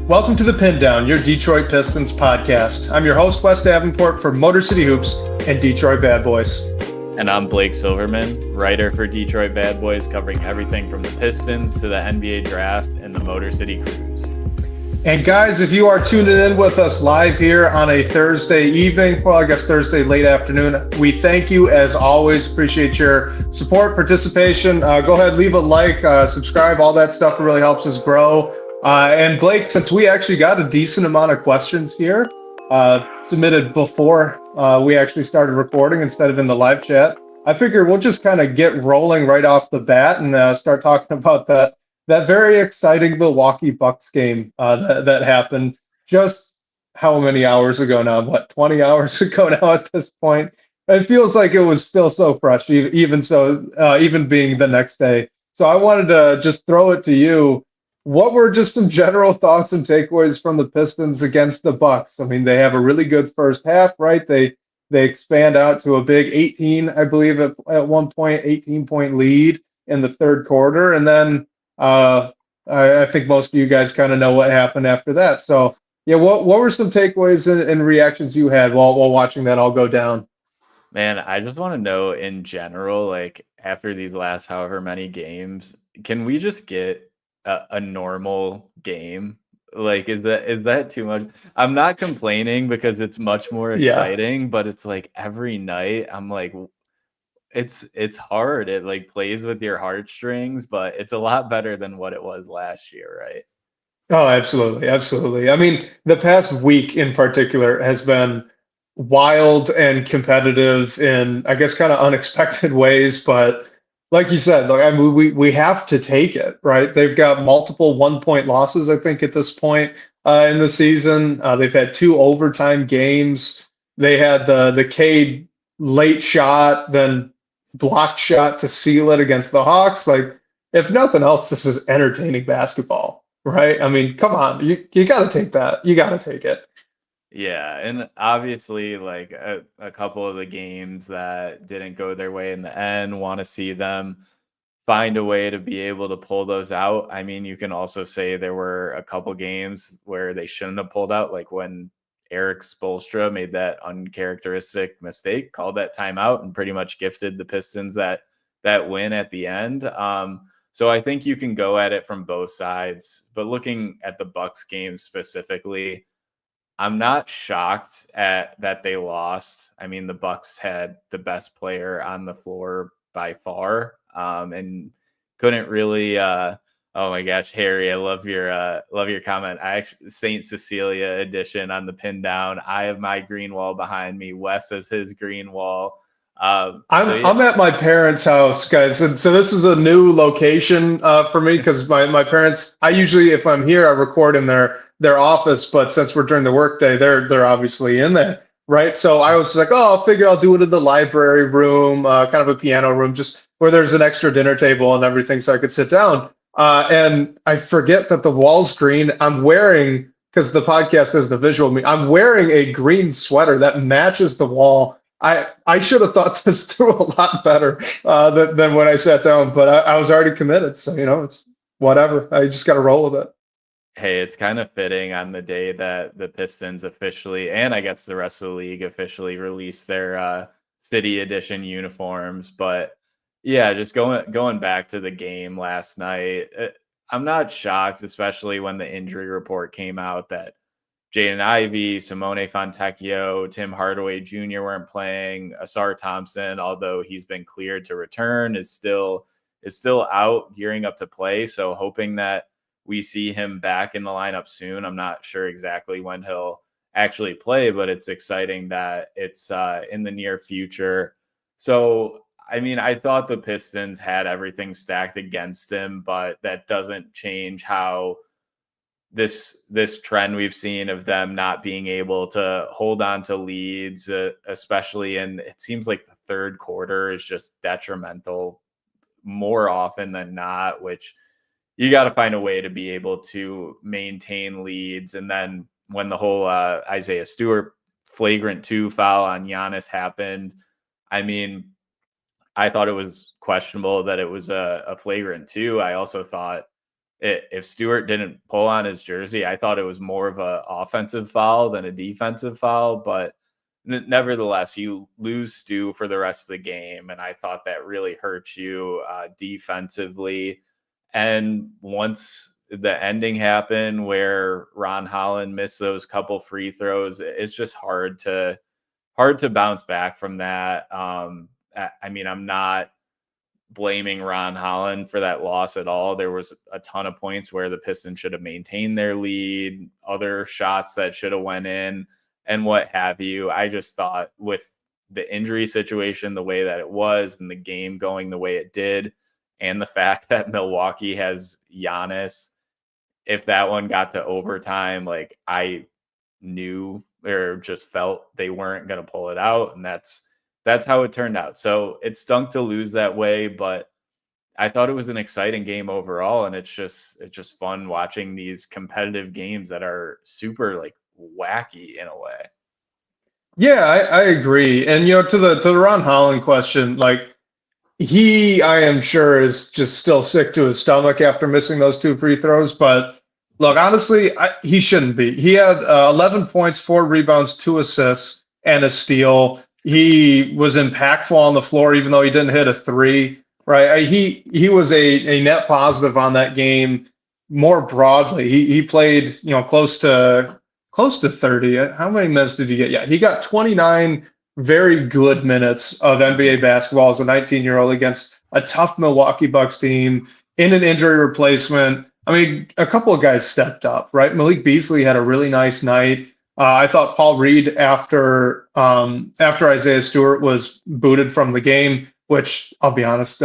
Welcome to the Pindown, your Detroit Pistons podcast. I'm your host, Wes Davenport for Motor City Hoops and Detroit Bad Boys. And I'm Blake Silverman, writer for Detroit Bad Boys, covering everything from the Pistons to the NBA draft and the Motor City Cruise. And guys, if you are tuning in with us live here on a Thursday evening, well, I guess Thursday late afternoon, we thank you as always. Appreciate your support, participation. Go ahead, leave a like, subscribe, all that stuff really helps us grow. And Blake, since we actually got a decent amount of questions here submitted before we actually started recording instead of in the live chat, I figure we'll just kind of get rolling right off the bat and start talking about that very exciting Milwaukee Bucks game that happened just how many hours ago now? 20 hours ago now at this point? It feels like it was still so fresh, even being the next day. So I wanted to just throw it to you. What were just some general thoughts and takeaways from the Pistons against the Bucks? I mean, they have a really good first half, right? They expand out to a big 18, I believe, at one point, 18-point lead in the third quarter. And then I think most of you guys kind of know what happened after that. So, yeah, what were some takeaways and reactions you had while watching that all go down? Man, I just want to know in general, like after these last however many games, can we just get a normal game? Like, is that too much? I'm not complaining because it's much more exciting, but it's like every night I'm like, it's hard. It like plays with your heartstrings, but it's a lot better than what it was last year, right? Oh, absolutely. Absolutely. I mean, the past week in particular has been wild and competitive in, I guess, kind of unexpected ways, but like you said, like, I mean, we have to take it, right? They've got multiple 1-point losses, I think, at this point in the season. They've had 2 overtime games. They had the Cade late shot, then blocked shot to seal it against the Hawks. Like, if nothing else, this is entertaining basketball, right? I mean, come on, you got to take that. You got to take it. Yeah, and obviously, like a couple of the games that didn't go their way in the end, want to see them find a way to be able to pull those out. I mean, you can also say there were a couple games where they shouldn't have pulled out, like when Eric Spoelstra made that uncharacteristic mistake, called that timeout, and pretty much gifted the Pistons that win at the end. So I think you can go at it from both sides, but looking at the Bucks game specifically, I'm not shocked at that they lost. I mean, the Bucks had the best player on the floor by far, and couldn't really. Oh my gosh, Harry, I love your comment. I actually Saint Cecilia edition on the pin down. I have my green wall behind me. Wes has his green wall. I'm at my parents' house, guys, and so this is a new location for me because my parents. I usually, if I'm here, I record in their office, but since we're during the workday, they're obviously in there, right? So I was like, oh, I'll figure I'll do it in the library room, kind of a piano room, just where there's an extra dinner table and everything, so I could sit down. And I forget that the wall's green. I'm wearing, because the podcast is the visual me, I'm wearing a green sweater that matches the wall. I should have thought this through a lot better than when I sat down, but I was already committed. So, it's whatever. I just got to roll with it. Hey, it's kind of fitting on the day that the Pistons officially, and I guess the rest of the league officially released their City Edition uniforms. But yeah, just going back to the game last night, I'm not shocked, especially when the injury report came out that Jaden Ivey, Simone Fontecchio, Tim Hardaway Jr. weren't playing. Ausar Thompson, although he's been cleared to return, is still out, gearing up to play. So hoping that we see him back in the lineup soon. I'm not sure exactly when he'll actually play, but it's exciting that it's in the near future. So, I mean, I thought the Pistons had everything stacked against him, but that doesn't change how this trend we've seen of them not being able to hold on to leads, especially in, it seems like the third quarter is just detrimental more often than not, which you got to find a way to be able to maintain leads. And then when the whole Isaiah Stewart flagrant 2 foul on Giannis happened, I mean, I thought it was questionable that it was a flagrant 2. I also thought if Stewart didn't pull on his jersey, I thought it was more of an offensive foul than a defensive foul. But nevertheless, you lose Stu for the rest of the game, and I thought that really hurt you defensively. And once the ending happened where Ron Holland missed those couple free throws, it's just hard to bounce back from that. I mean, I'm not blaming Ron Holland for that loss at all. There was a ton of points where the Pistons should have maintained their lead, other shots that should have went in, and what have you. I just thought with the injury situation the way that it was and the game going the way it did, and the fact that Milwaukee has Giannis, if that one got to overtime, like I knew or just felt they weren't going to pull it out. And that's how it turned out. So it stunk to lose that way, but I thought it was an exciting game overall. And it's just fun watching these competitive games that are super like wacky in a way. Yeah, I agree. And, to the Ron Holland question, like I am sure is just still sick to his stomach after missing those 2 free throws. But look, honestly, he shouldn't be. He had 11 points, 4 rebounds, 2 assists, and a steal. He was impactful on the floor, even though he didn't hit a 3. Right? He was a net positive on that game. More broadly, he played close to 30. How many minutes did he get? Yeah, he got 29 very good minutes of NBA basketball as a 19-year-old against a tough Milwaukee Bucks team in an injury replacement. I mean, a couple of guys stepped up, right? Malik Beasley had a really nice night. I thought Paul Reed, after Isaiah Stewart was booted from the game, which I'll be honest,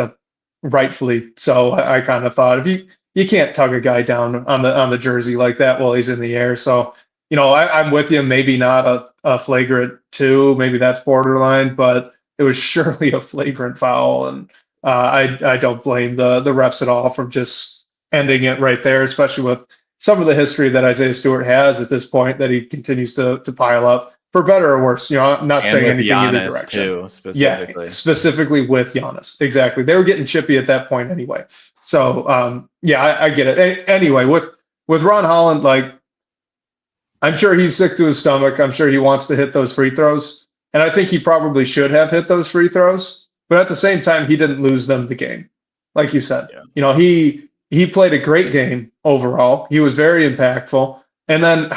rightfully so. I kind of thought if you can't tug a guy down on the jersey like that while he's in the air. So I'm with you. Maybe not a flagrant 2, maybe that's borderline, but it was surely a flagrant foul, and I don't blame the refs at all for just ending it right there, especially with some of the history that Isaiah Stewart has at this point that he continues to pile up, for better or worse. I'm not saying anything Giannis either direction. Too, specifically. Yeah, specifically with Giannis. Exactly. They were getting chippy at that point anyway. So, I get it. Anyway, with Ron Holland, like, I'm sure he's sick to his stomach. I'm sure he wants to hit those free throws. And I think he probably should have hit those free throws. But at the same time, he didn't lose them the game. Like you said, he played a great game overall. He was very impactful. And then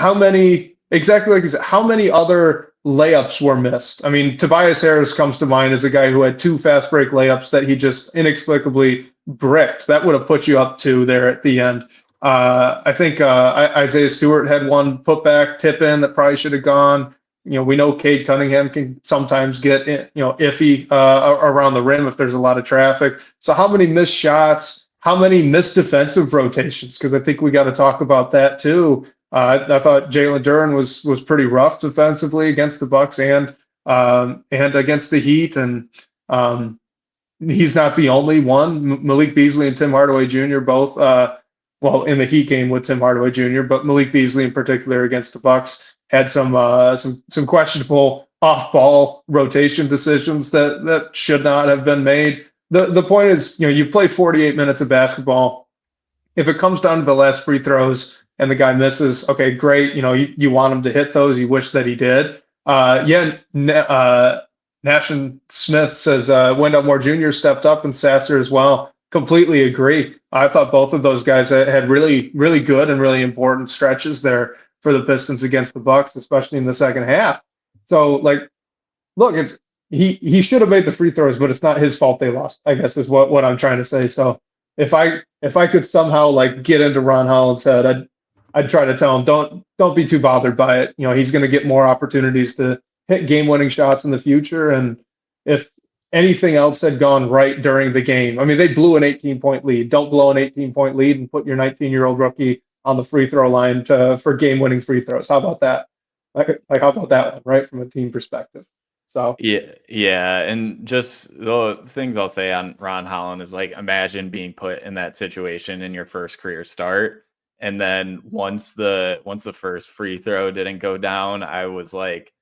exactly like you said, how many other layups were missed? I mean, Tobias Harris comes to mind as a guy who had 2 fast break layups that he just inexplicably bricked. That would have put you up 2 there at the end. I think Isaiah Stewart had one putback tip in that probably should have gone. We know Cade Cunningham can sometimes get iffy around the rim if there's a lot of traffic. So how many missed shots? How many missed defensive rotations? Because I think we got to talk about that too. I thought Jalen Duren was pretty rough defensively against the Bucks and against the Heat, and he's not the only one. Malik Beasley and Tim Hardaway Jr. both. In the Heat game with Tim Hardaway Jr., but Malik Beasley in particular against the Bucks had some questionable off-ball rotation decisions that should not have been made. The point is, you play 48 minutes of basketball. If it comes down to the last free throws and the guy misses, okay, great. You want him to hit those. You wish that he did. Nash and Smith says Wendell Moore Jr. stepped up and Sasser as well. Completely agree. I thought both of those guys had really, really good and really important stretches there for the Pistons against the Bucks, especially in the second half. So, look, he should have made the free throws, but it's not his fault they lost, I guess is what I'm trying to say. So if I could somehow get into Ron Holland's head, I'd try to tell him don't be too bothered by it. He's going to get more opportunities to hit game-winning shots in the future, and if anything else had gone right during the game. I mean, they blew an 18-point lead. Don't blow an 18-point lead and put your 19-year-old rookie on the free throw line for game-winning free throws. How about that? How about that one, right, from a team perspective? So yeah, and just the things I'll say on Ron Holland is imagine being put in that situation in your first career start, and then once the first free throw didn't go down, I was like,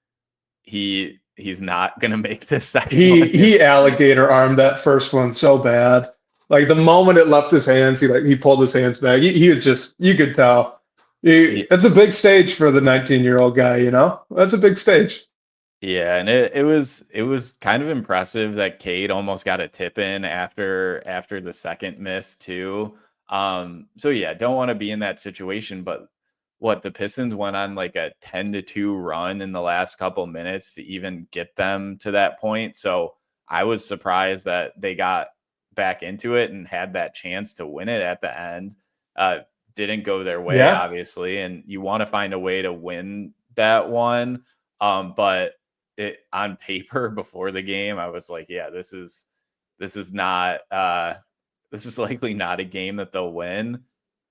he's not gonna make this second one. He alligator armed that first one so bad. Like the moment it left his hands, he pulled his hands back. He was just, you could tell. It's a big stage for the 19-year-old guy, you know? That's a big stage. Yeah, and it was kind of impressive that Cade almost got a tip in after the second miss too. So yeah, don't want to be in that situation, but the Pistons went on like a 10-2 run in the last couple minutes to even get them to that point. So I was surprised that they got back into it and had that chance to win it at the end. Didn't go their way, Yeah. obviously, and you want to find a way to win that one. But it on paper before the game, I was like, yeah, this is not this is likely not a game that they'll win.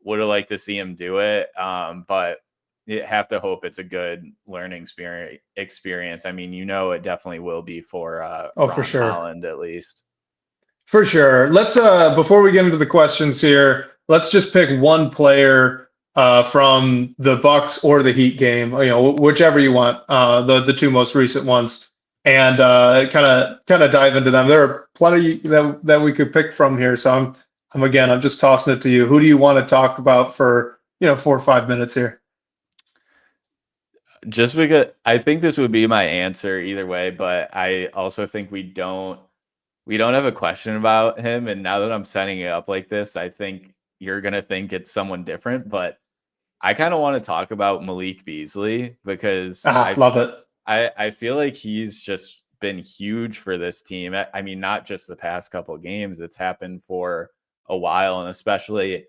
Would have liked to see him do it, but you have to hope it's a good learning experience. I mean, it definitely will be for for Ron sure. Holland at least. For sure. Let's before we get into the questions here, let's just pick one player from the Bucks or the Heat game, whichever you want, the two most recent ones, and kind of dive into them. There are plenty that we could pick from here. So I'm just tossing it to you. Who do you want to talk about for 4 or 5 minutes here? Just because I think this would be my answer either way, but I also think we don't have a question about him. And now that I'm setting it up like this, I think you're going to think it's someone different, but I kind of want to talk about Malik Beasley because I love it. I feel like he's just been huge for this team. I mean, not just the past couple of games, it's happened for a while, and especially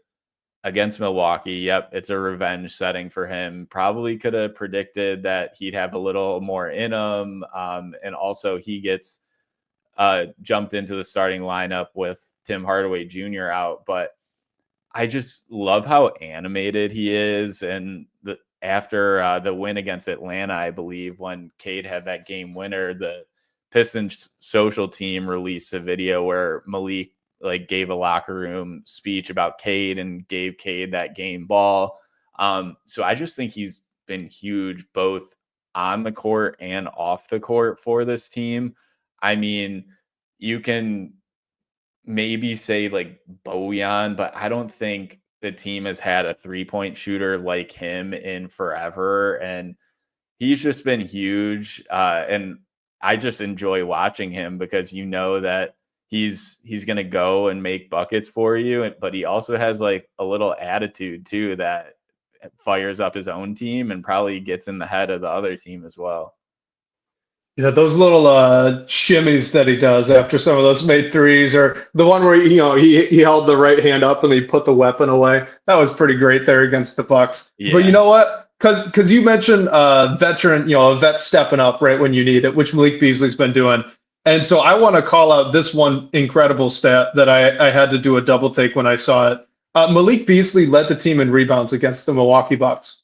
against Milwaukee. Yep, it's a revenge setting for him. Probably could have predicted that he'd have a little more in him. And also he gets jumped into the starting lineup with Tim Hardaway Jr. out. But I just love how animated he is. And after the win against Atlanta, I believe, when Cade had that game winner, the Pistons social team released a video where Malik gave a locker room speech about Cade and gave Cade that game ball. So I just think he's been huge both on the court and off the court for this team. I mean, you can maybe say Bojan, but I don't think the team has had a 3-point shooter like him in forever. And he's just been huge. And I just enjoy watching him because that he's going to go and make buckets for you. But he also has a little attitude too that fires up his own team and probably gets in the head of the other team as well. Yeah, those little shimmies that he does after some of those made threes, or the one where he held the right hand up and he put the weapon away. That was pretty great there against the Bucks. Yeah. But you know what? Because you mentioned veteran, a vet stepping up right when you need it, which Malik Beasley's been doing. And so I want to call out this one incredible stat that I had to do a double take when I saw it. Malik Beasley led the team in rebounds against the Milwaukee Bucks.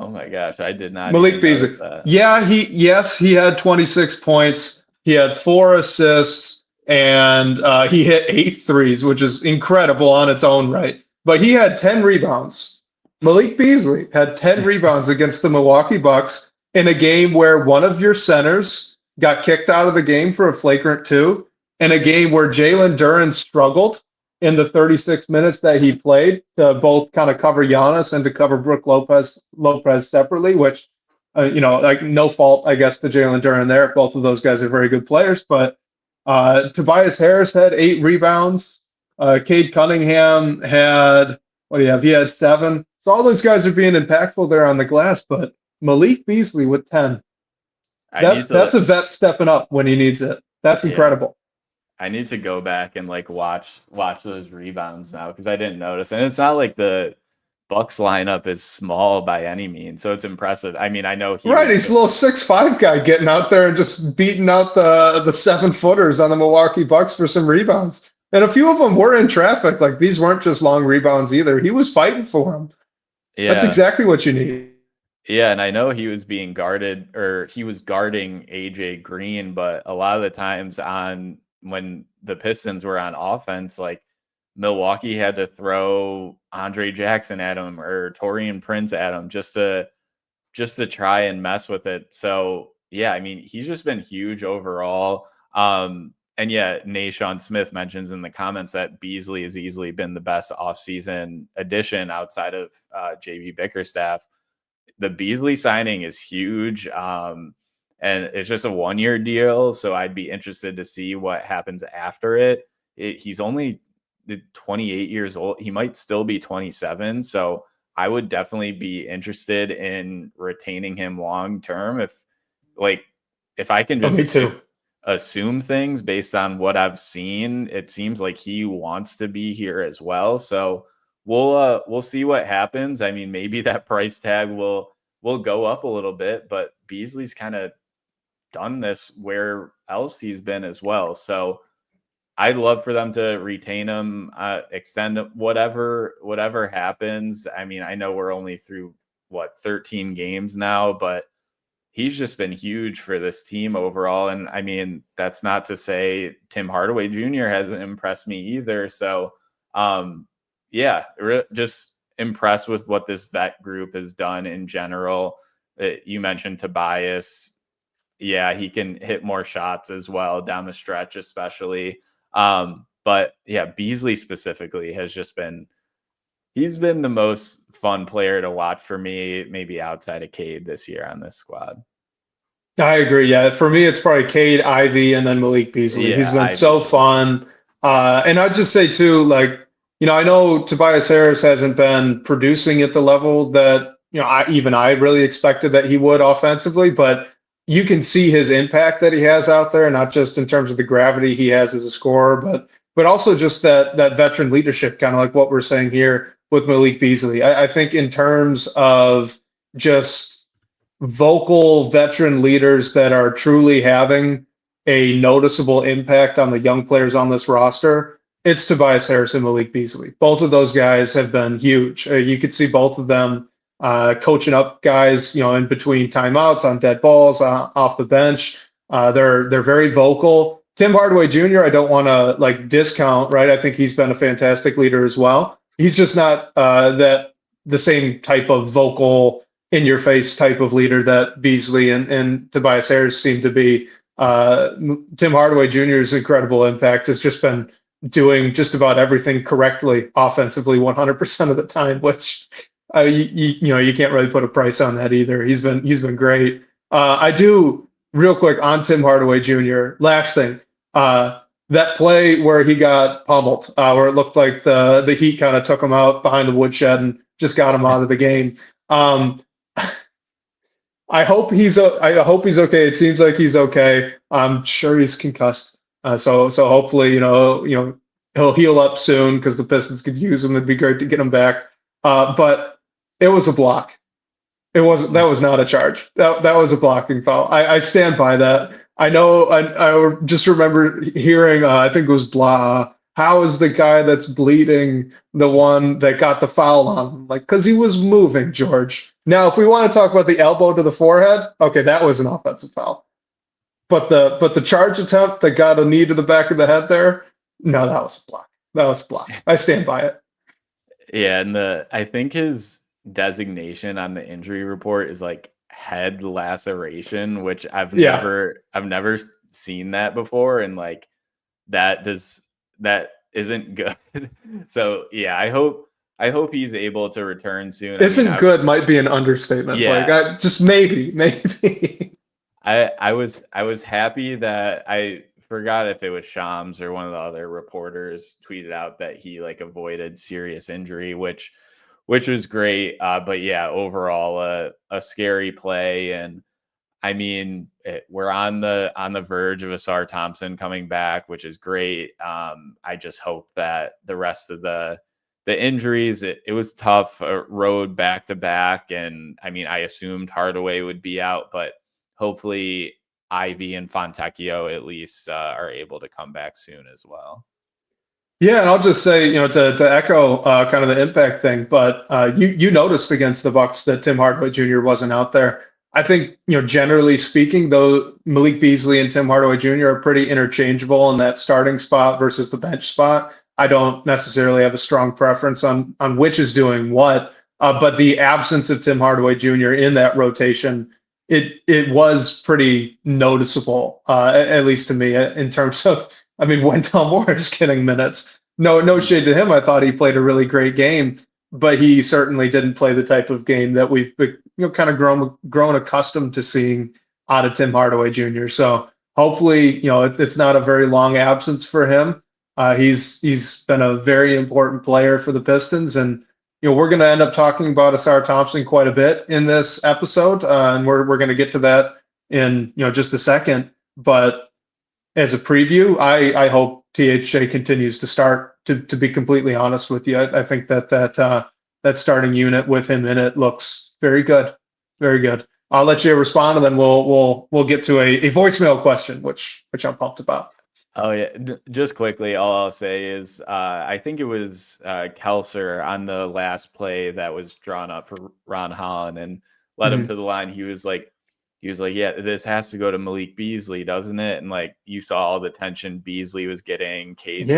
Oh my gosh, I did not. Malik Beasley. Yeah, he had 26 points. He had 4 assists, and he hit 8 threes, which is incredible on its own right. But he had 10 rebounds. Malik Beasley had 10 rebounds against the Milwaukee Bucks in a game where one of your centers got kicked out of the game for a flagrant 2, in a game where Jalen Duren struggled in the 36 minutes that he played to both kind of cover Giannis and to cover Brook Lopez separately, which, no fault, I guess, to Jalen Duren there. Both of those guys are very good players, but Tobias Harris had 8 rebounds. Cade Cunningham had, he had 7. So all those guys are being impactful there on the glass, but Malik Beasley with 10. That's a vet stepping up when he needs it. That's incredible. I need to go back and watch those rebounds now because I didn't notice. And it's not like the Bucks lineup is small by any means, so it's impressive. I mean, I know he's a little 6'5" guy getting out there and just beating out the 7-footers on the Milwaukee Bucks for some rebounds. And a few of them were in traffic. These weren't just long rebounds either. He was fighting for them. Yeah. That's exactly what you need. Yeah, and I know he was being guarded, or he was guarding AJ Green, but a lot of the times when the Pistons were on offense, Milwaukee had to throw Andre Jackson at him or Taurean Prince at him just to try and mess with it. So yeah, I mean, he's just been huge overall. And and yet Naishawn Smith mentions in the comments that Beasley has easily been the best offseason addition outside of JB Bickerstaff. The Beasley signing is huge. And it's just a 1-year deal. So I'd be interested to see what happens after it. He's only 28 years old. He might still be 27. So I would definitely be interested in retaining him long term. If I can just assume things based on what I've seen, it seems like he wants to be here as well. So we'll see what happens. I mean, maybe that price tag will go up a little bit, but Beasley's kind of done this where else he's been as well. So I'd love for them to retain him, extend whatever happens. I mean, I know we're only through 13 games now, but he's just been huge for this team overall. And I mean, that's not to say Tim Hardaway Jr. hasn't impressed me either. So just impressed with what this vet group has done in general. You mentioned Tobias. Yeah, he can hit more shots as well down the stretch, especially. But yeah, Beasley specifically has just he's been the most fun player to watch for me, maybe outside of Cade this year on this squad. I agree. Yeah. For me, it's probably Cade, Ivy, and then Malik Beasley. Yeah, he's been Ivy. So fun. And I'd just say too, like, I know Tobias Harris hasn't been producing at the level that, I really expected that he would offensively, but you can see his impact that he has out there, not just in terms of the gravity he has as a scorer, but also just that veteran leadership, kind of like what we're saying here with Malik Beasley. I think in terms of just vocal veteran leaders that are truly having a noticeable impact on the young players on this roster, it's Tobias Harris and Malik Beasley. Both of those guys have been huge. You could see both of them coaching up guys, in between timeouts, on dead balls, off the bench. They're very vocal. Tim Hardaway Jr., I don't want to discount, right? I think he's been a fantastic leader as well. He's just not the same type of vocal, in your face type of leader that Beasley and Tobias Harris seem to be. Tim Hardaway Jr.'s incredible impact has just been doing just about everything correctly offensively 100% of the time, which you can't really put a price on that either. He's been great. I do real quick on Tim Hardaway Jr. Last thing, that play where he got pummeled, where it looked like the Heat kind of took him out behind the woodshed and just got him out of the game. I hope he's okay. It seems like he's okay. I'm sure he's concussed. So hopefully, he'll heal up soon because the Pistons could use him. It'd be great to get him back. But it was a block. That was not a charge. That was a blocking foul. I stand by that. I know. I just remember hearing. I think it was Blah. How is the guy that's bleeding the one that got the foul on him? Because he was moving, George. Now, if we want to talk about the elbow to the forehead, okay, that was an offensive foul. But the charge attempt that got a knee to the back of the head there, no, that was a block. That was a block. I stand by it. Yeah, and I think his designation on the injury report is head laceration, which I've never seen that before, and that isn't good. So yeah, I hope he's able to return soon. Good might be an understatement. Yeah. Just maybe. I was happy that I forgot if it was Shams or one of the other reporters tweeted out that he avoided serious injury, which was great. But yeah, overall a scary play. And I mean, we're on the verge of Ausar Thompson coming back, which is great. I just hope that the rest of the injuries, it was tough, road back to back. And I mean, I assumed Hardaway would be out, but hopefully Ivy and Fontecchio at least are able to come back soon as well. Yeah, and I'll just say, to echo kind of the impact thing, but you noticed against the Bucks that Tim Hardaway Jr. wasn't out there. I think, generally speaking, though, Malik Beasley and Tim Hardaway Jr. are pretty interchangeable in that starting spot versus the bench spot. I don't necessarily have a strong preference on which is doing what, but the absence of Tim Hardaway Jr. in that rotation, it was pretty noticeable, at least to me, in terms of I mean, Wendell Moore is getting minutes. No shade to him. I thought he played a really great game, but he certainly didn't play the type of game that we've kind of grown accustomed to seeing out of Tim Hardaway Jr. So hopefully, it's not a very long absence for him. He's been a very important player for the Pistons, and we're going to end up talking about Ausar Thompson quite a bit in this episode, and we're going to get to that in just a second. But as a preview, I hope THJ continues to start. To be completely honest with you, I think that starting unit with him in it looks very good, very good. I'll let you respond, and then we'll get to a voicemail question, which I'm pumped about. Oh yeah, just quickly, all I'll say is I think it was Kelser on the last play that was drawn up for Ron Holland and led him to the line. He was like, yeah, this has to go to Malik Beasley, doesn't it? And like you saw all the tension Beasley was getting, Cade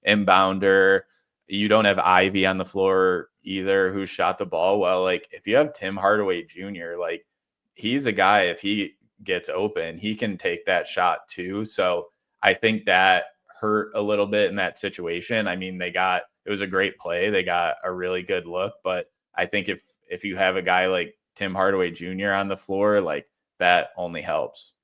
inbounder. You don't have Ivy on the floor either, who shot the ball well. Like if you have Tim Hardaway Jr., like he's a guy, if he gets open, he can take that shot too. So I think that hurt a little bit in that situation. I mean, it was a great play. They got a really good look, but I think if you have a guy like Tim Hardaway Jr. on the floor, like that only helps.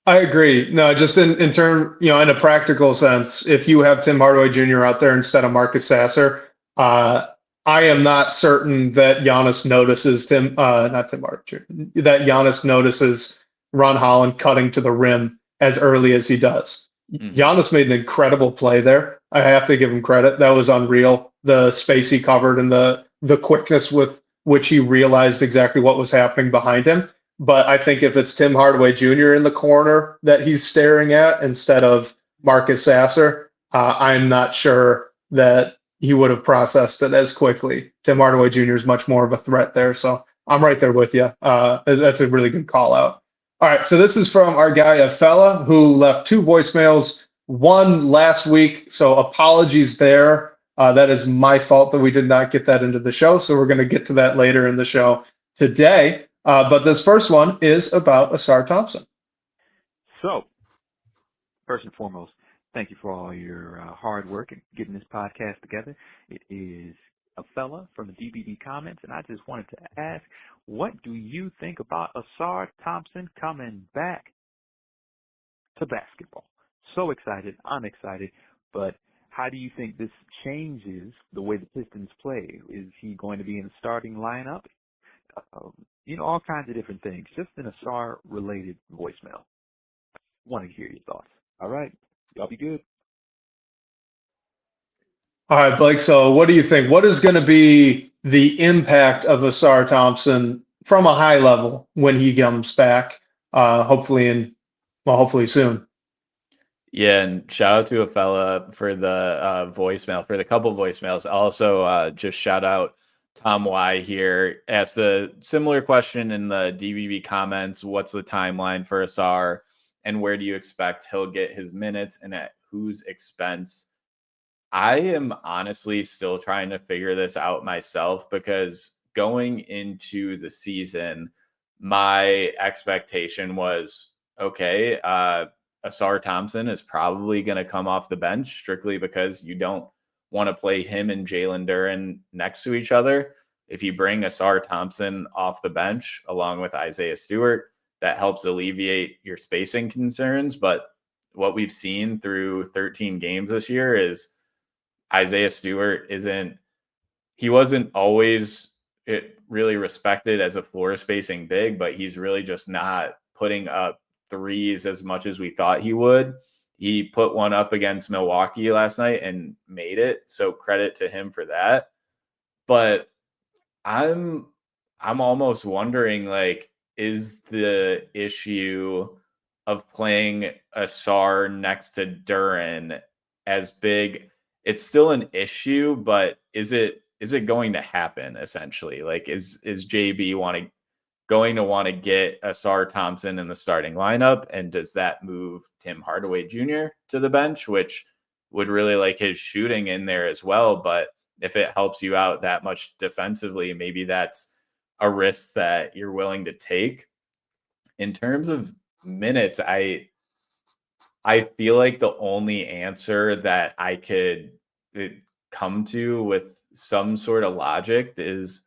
I agree. No, just in turn, in a practical sense, if you have Tim Hardaway Jr. out there instead of Marcus Sasser, I am not certain that Giannis notices not Tim Hardaway Jr., that Giannis notices Ron Holland cutting to the rim as early as he does. Giannis made an incredible play there. I have to give him credit. That was unreal. The space he covered and the quickness with which he realized exactly what was happening behind him. But I think if it's Tim Hardaway Jr. in the corner that he's staring at instead of Marcus Sasser, I'm not sure that he would have processed it as quickly. Tim Hardaway Jr. is much more of a threat there. So I'm right there with you. That's a really good call out. All right, so this is from our guy, a fella who left 2 voicemails, one last week. So apologies there. That is my fault that we did not get that into the show. So we're going to get to that later in the show today. But this first one is about Ausar Thompson. So, first and foremost, thank you for all your hard work in getting this podcast together. It is a fella from the DBB comments, and I just wanted to ask, what do you think about Ausar Thompson coming back to basketball? So excited, I'm excited, but how do you think this changes the way the Pistons play? Is he going to be in the starting lineup? All kinds of different things. Just an Ausar-related voicemail. Want to hear your thoughts. All right, y'all be good. All right, Blake. So what do you think? What is going to be the impact of Ausar Thompson from a high level when he comes back? Hopefully soon. Yeah, and shout out to a fella for the voicemail, for the couple voicemails. Also, just shout out Tom Y here. Asked a similar question in the DBB comments. What's the timeline for Ausar, and where do you expect he'll get his minutes, and at whose expense? I am honestly still trying to figure this out myself, because going into the season, my expectation was, okay, Ausar Thompson is probably going to come off the bench strictly because you don't want to play him and Jalen Duren next to each other. If you bring Ausar Thompson off the bench along with Isaiah Stewart, that helps alleviate your spacing concerns. But what we've seen through 13 games this year is Isaiah Stewart wasn't always really respected as a floor spacing big, but he's really just not putting up threes as much as we thought he would. He put one up against Milwaukee last night and made it, so credit to him for that. But I'm almost wondering, like, is the issue of playing Ausar next to Duren as big? It's still an issue, but is it going to happen essentially? Like, is JB going to want to get Ausar Thompson in the starting lineup, and does that move Tim Hardaway Jr. to the bench, which would really like his shooting in there as well? But if it helps you out that much defensively, maybe that's a risk that you're willing to take. In terms of minutes, I feel like the only answer that I could come to with some sort of logic is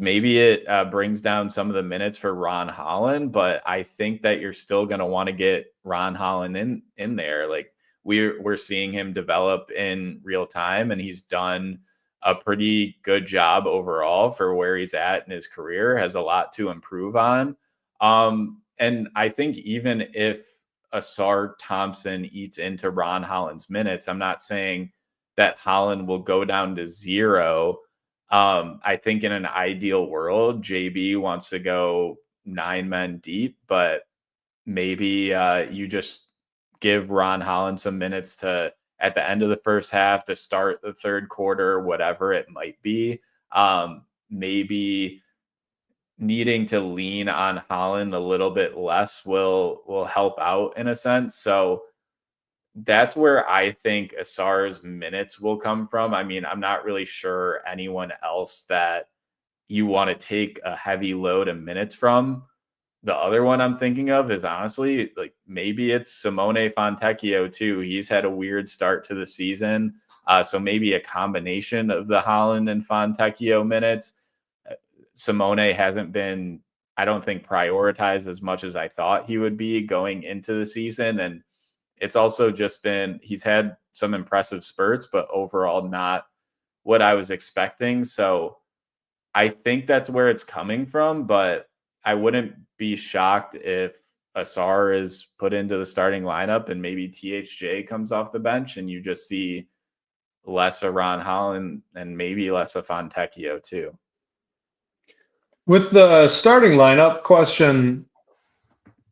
maybe it brings down some of the minutes for Ron Holland, but I think that you're still going to want to get Ron Holland in there. Like we're seeing him develop in real time, and he's done a pretty good job overall for where he's at in his career. Has a lot to improve on. And I think even if Ausar Thompson eats into Ron Holland's minutes, I'm not saying that Holland will go down to 0. I think in an ideal world, JB wants to go 9 men deep, but maybe you just give Ron Holland some minutes to at the end of the first half to start the third quarter, whatever it might be. Maybe needing to lean on Holland a little bit less will help out in a sense. So that's where I think Ausar's minutes will come from. I mean, I'm not really sure anyone else that you want to take a heavy load of minutes from. The other one I'm thinking of is honestly, like maybe it's Simone Fontecchio too. He's had a weird start to the season. So maybe a combination of the Holland and Fontecchio minutes. Simone hasn't been, I don't think, prioritized as much as I thought he would be going into the season. And it's also just been, he's had some impressive spurts, but overall not what I was expecting. So I think that's where it's coming from, but I wouldn't be shocked if Ausar is put into the starting lineup and maybe THJ comes off the bench and you just see less of Ron Holland and maybe less of Fontecchio too. With the starting lineup question,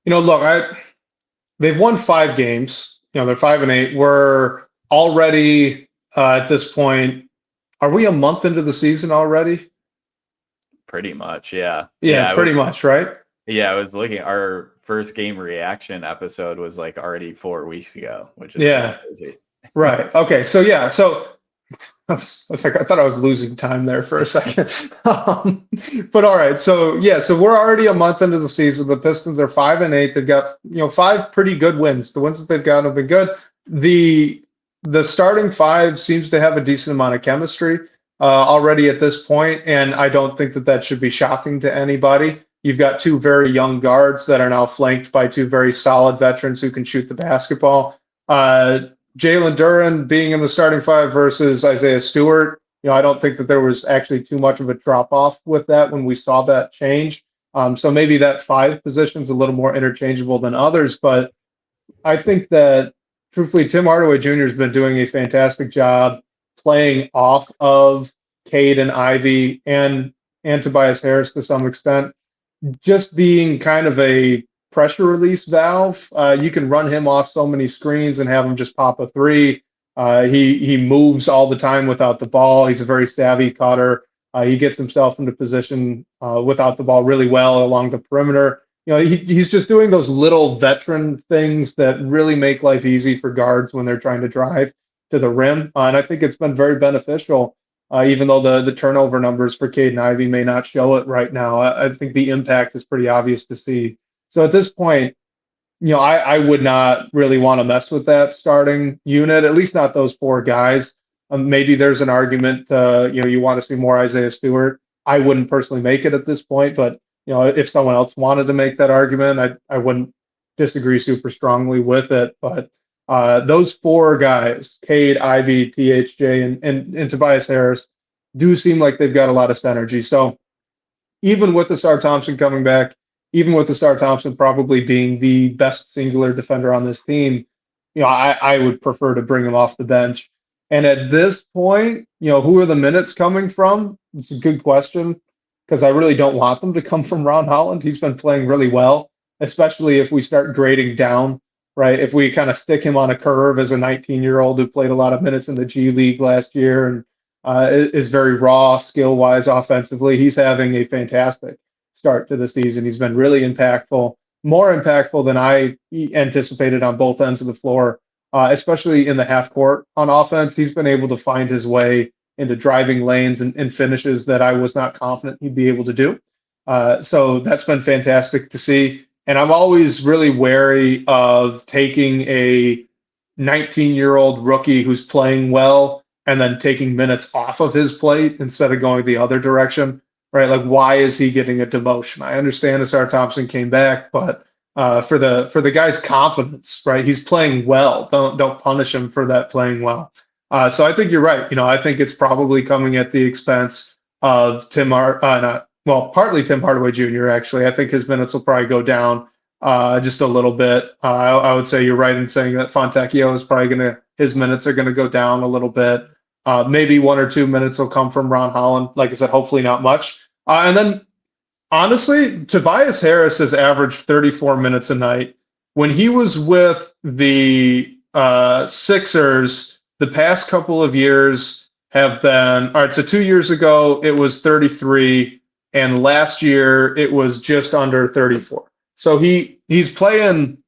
look, they've won 5 games. They're 5-8. We're already at this point. Are we a month into the season already? Pretty much, yeah. Yeah, pretty much, right? Yeah, I was looking. Our first game reaction episode was like already 4 weeks ago, which is crazy. Right. Okay. So yeah. So I thought I was losing time there for a second. But all right. So yeah. So we're already a month into the season. The Pistons are 5-8. They've got 5 pretty good wins. The wins that they've gotten have been good. The starting 5 seems to have a decent amount of chemistry already at this point, and I don't think that should be shocking to anybody. You've got 2 very young guards that are now flanked by 2 very solid veterans who can shoot the basketball. Jalen Duren being in the starting 5 versus Isaiah Stewart, I don't think that there was actually too much of a drop-off with that when we saw that change. So maybe that 5 position is a little more interchangeable than others, but I think that, truthfully, Tim Hardaway Jr. has been doing a fantastic job playing off of Cade and Ivy and Tobias Harris to some extent, just being kind of a pressure release valve. You can run him off so many screens and have him just pop a 3. He moves all the time without the ball. He's a very savvy cutter. He gets himself into position without the ball really well along the perimeter. He's just doing those little veteran things that really make life easy for guards when they're trying to drive to the rim. And I think it's been very beneficial, even though the turnover numbers for Cade and Ivy may not show it right now. I think the impact is pretty obvious to see. So at this point, I would not really want to mess with that starting unit, at least not those 4 guys. Maybe there's an argument, you want to see more Isaiah Stewart. I wouldn't personally make it at this point, but if someone else wanted to make that argument, I wouldn't disagree super strongly with it. But those 4 guys, Cade, Ivy, THJ, and Tobias Harris, do seem like they've got a lot of synergy. So even with Ausar Thompson coming back, even with Ausar Thompson probably being the best singular defender on this team, I would prefer to bring him off the bench. And at this point, who are the minutes coming from? It's a good question, because I really don't want them to come from Ron Holland. He's been playing really well, especially if we start grading down, right? If we kind of stick him on a curve as a 19-year-old who played a lot of minutes in the G League last year and is very raw skill-wise offensively, he's having a fantastic start to the season. He's been really impactful, more impactful than I anticipated on both ends of the floor, especially in the half court on offense. He's been able to find his way into driving lanes and finishes that I was not confident he'd be able to do. So that's been fantastic to see. And I'm always really wary of taking a 19-year-old rookie who's playing well and then taking minutes off of his plate instead of going the other direction, right? Like, why is he getting a demotion? I understand Ausar Thompson came back, but for the guy's confidence, right? He's playing well. Don't punish him for that playing well. So I think you're right. I think it's probably coming at the expense of partly Tim Hardaway Jr. Actually, I think his minutes will probably go down just a little bit. I would say you're right in saying that Fontecchio is probably his minutes are gonna go down a little bit. Maybe 1 or 2 minutes will come from Ron Holland. Like I said, hopefully not much. And then honestly, Tobias Harris has averaged 34 minutes a night. When he was with the Sixers, the past couple of years have been, all right, so 2 years ago, it was 33, and last year it was just under 34. So he's playing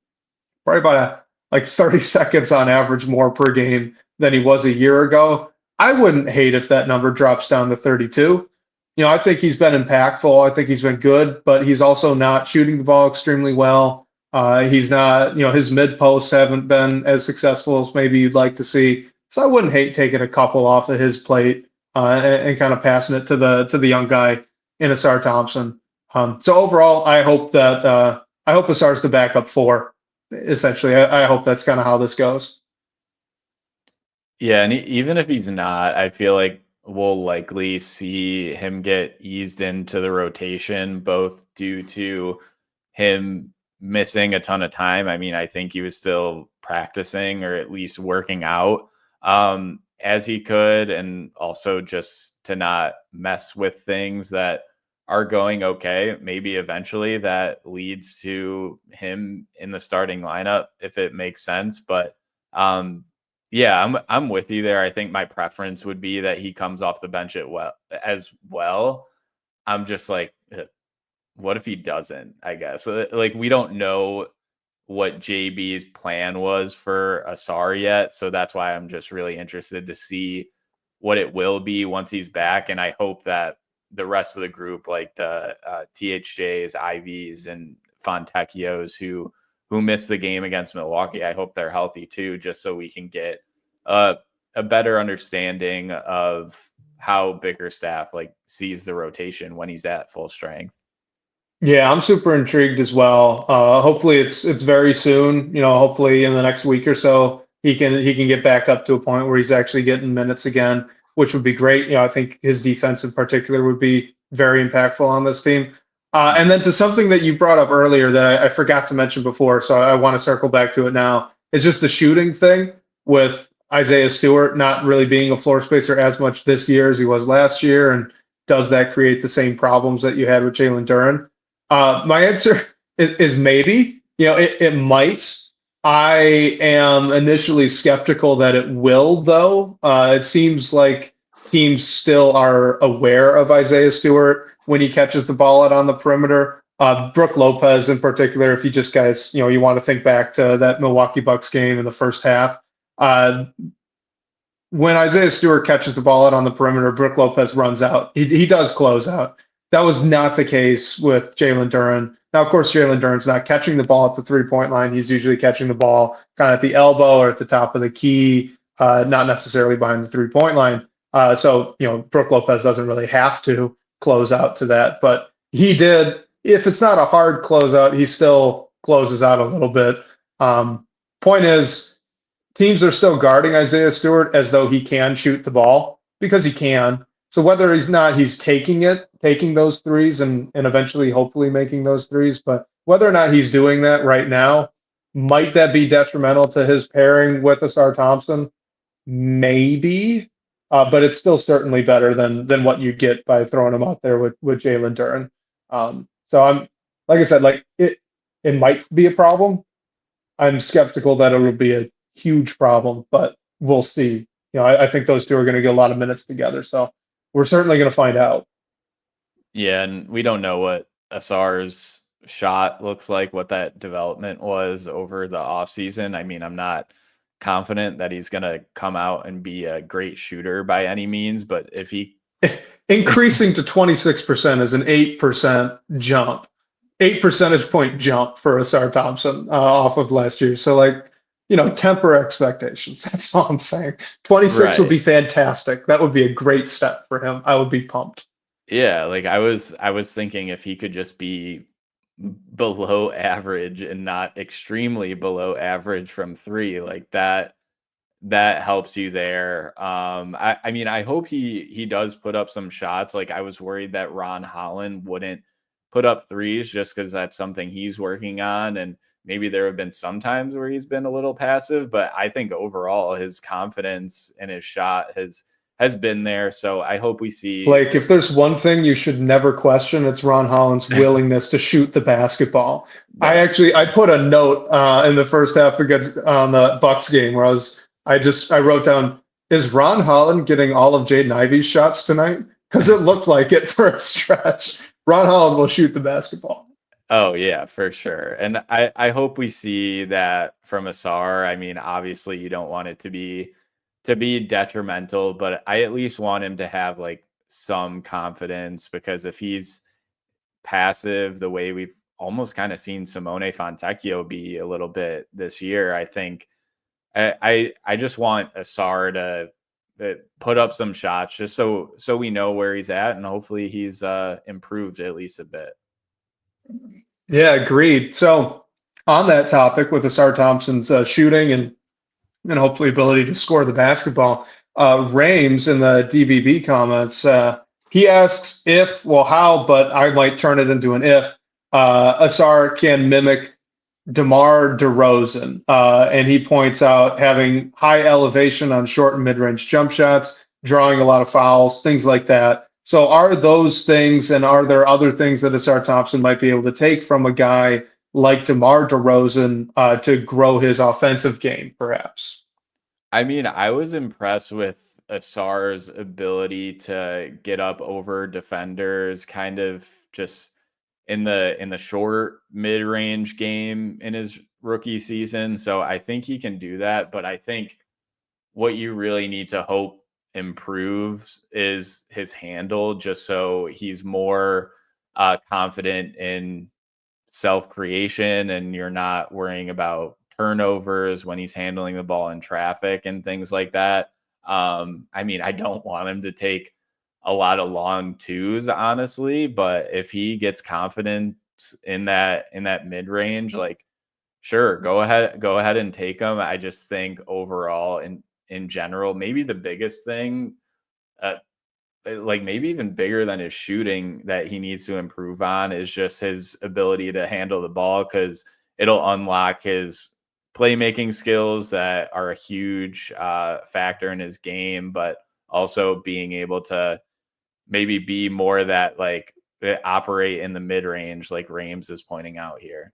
probably about like 30 seconds on average more per game than he was a year ago. I wouldn't hate if that number drops down to 32. I think he's been impactful. I think he's been good, but he's also not shooting the ball extremely well. He's not, his mid posts haven't been as successful as maybe you'd like to see. So I wouldn't hate taking a couple off of his plate and kind of passing it to the young guy in Ausar Thompson. So overall, I hope Ausar's the backup 4. Essentially, I hope that's kind of how this goes. Yeah, and even if he's not, I feel like we'll likely see him get eased into the rotation, both due to him missing a ton of time. I mean, I think he was still practicing or at least working out as he could, and also just to not mess with things that are going okay. Maybe eventually that leads to him in the starting lineup if it makes sense. But yeah, I'm with you there. I think my preference would be that he comes off the bench as well. I'm just like, what if he doesn't? I guess like we don't know what JB's plan was for Ausar yet, so that's why I'm just really interested to see what it will be once he's back. And I hope that the rest of the group, like the THJs, IVs, and Fontecchios who missed the game against Milwaukee, I hope they're healthy too, just so we can get a better understanding of how Bickerstaff sees the rotation when he's at full strength. Yeah, I'm super intrigued as well. Hopefully it's very soon. Hopefully in the next week or so he can get back up to a point where he's actually getting minutes again, which would be great. I think his defense in particular would be very impactful on this team. And then to something that you brought up earlier that I forgot to mention before, so I want to circle back to it now, is just the shooting thing with Isaiah Stewart not really being a floor spacer as much this year as he was last year. And does that create the same problems that you had with Jalen Duren? My answer is maybe. It might. I am initially skeptical that it will, though. It seems like teams still are aware of Isaiah Stewart when he catches the ball out on the perimeter. Brook Lopez in particular, if you just guys, you want to think back to that Milwaukee Bucks game in the first half. When Isaiah Stewart catches the ball out on the perimeter, Brook Lopez runs out. He does close out. That was not the case with Jalen Duren. Now, of course, Jalen Duren's not catching the ball at the three-point line. He's usually catching the ball kind of at the elbow or at the top of the key, not necessarily behind the three-point line. So Brook Lopez doesn't really have to close out to that. But he did. If it's not a hard closeout, he still closes out a little bit. Point is, teams are still guarding Isaiah Stewart as though he can shoot the ball because he can. So whether he's taking those threes and eventually hopefully making those threes, but whether or not he's doing that right now, might that be detrimental to his pairing with Ausar Thompson? Maybe, but it's still certainly better than what you get by throwing him out there with Jalen Duren. So I'm, like I said, it might be a problem. I'm skeptical that it'll be a huge problem, but we'll see. I think those two are going to get a lot of minutes together. So we're certainly going to find out. Yeah, and we don't know what Asar's shot looks like, what that development was over the offseason. I mean, I'm not confident that he's going to come out and be a great shooter by any means, but if he... Increasing to 26% is an 8% jump. 8 percentage point jump for Ausar Thompson off of last year. So like, temper expectations. That's all I'm saying. 26 would Right. be fantastic. That would be a great step for him. I would be pumped. Yeah, like I was thinking if he could just be below average and not extremely below average from three, like that helps you there. I mean, I hope he does put up some shots. Like I was worried that Ron Holland wouldn't put up threes just because that's something he's working on. And maybe there have been some times where he's been a little passive, but I think overall his confidence in his shot has been there. So I hope we see Blake, if there's one thing you should never question, it's Ron Holland's willingness to shoot the basketball. that's I put a note in the first half against on the Bucks game where I wrote down, is Ron Holland getting all of Jaden Ivey's shots tonight? Because it looked like it for a stretch. Ron Holland will shoot the basketball. Oh yeah, for sure. And I hope we see that from Ausar. I mean, obviously you don't want it to be detrimental, but I at least want him to have like some confidence, because if he's passive the way we've almost kind of seen Simone Fontecchio be a little bit this year, I think I just want Ausar to put up some shots just so we know where he's at, and hopefully he's improved at least a bit. Yeah, agreed. So on that topic with Ausar Thompson's shooting and hopefully ability to score the basketball, Rames in the DBB comments, he asks how, but I might turn it into an if, Ausar can mimic DeMar DeRozan. And he points out having high elevation on short and mid-range jump shots, drawing a lot of fouls, things like that. So are those things, and are there other things that Ausar Thompson might be able to take from a guy like DeMar DeRozan to grow his offensive game, perhaps? I mean, I was impressed with Asar's ability to get up over defenders, kind of just in the short mid-range game in his rookie season. So I think he can do that, but I think what you really need to hope improves is his handle, just so he's more confident in self-creation and you're not worrying about turnovers when he's handling the ball in traffic and things like that. I mean, I don't want him to take a lot of long twos, honestly, but if he gets confidence in that mid-range, like sure, go ahead and take them. I just think overall in general, maybe the biggest thing, like maybe even bigger than his shooting that he needs to improve on, is just his ability to handle the ball, because it'll unlock his playmaking skills that are a huge factor in his game, but also being able to maybe be more that like operate in the mid-range, like Rames is pointing out here.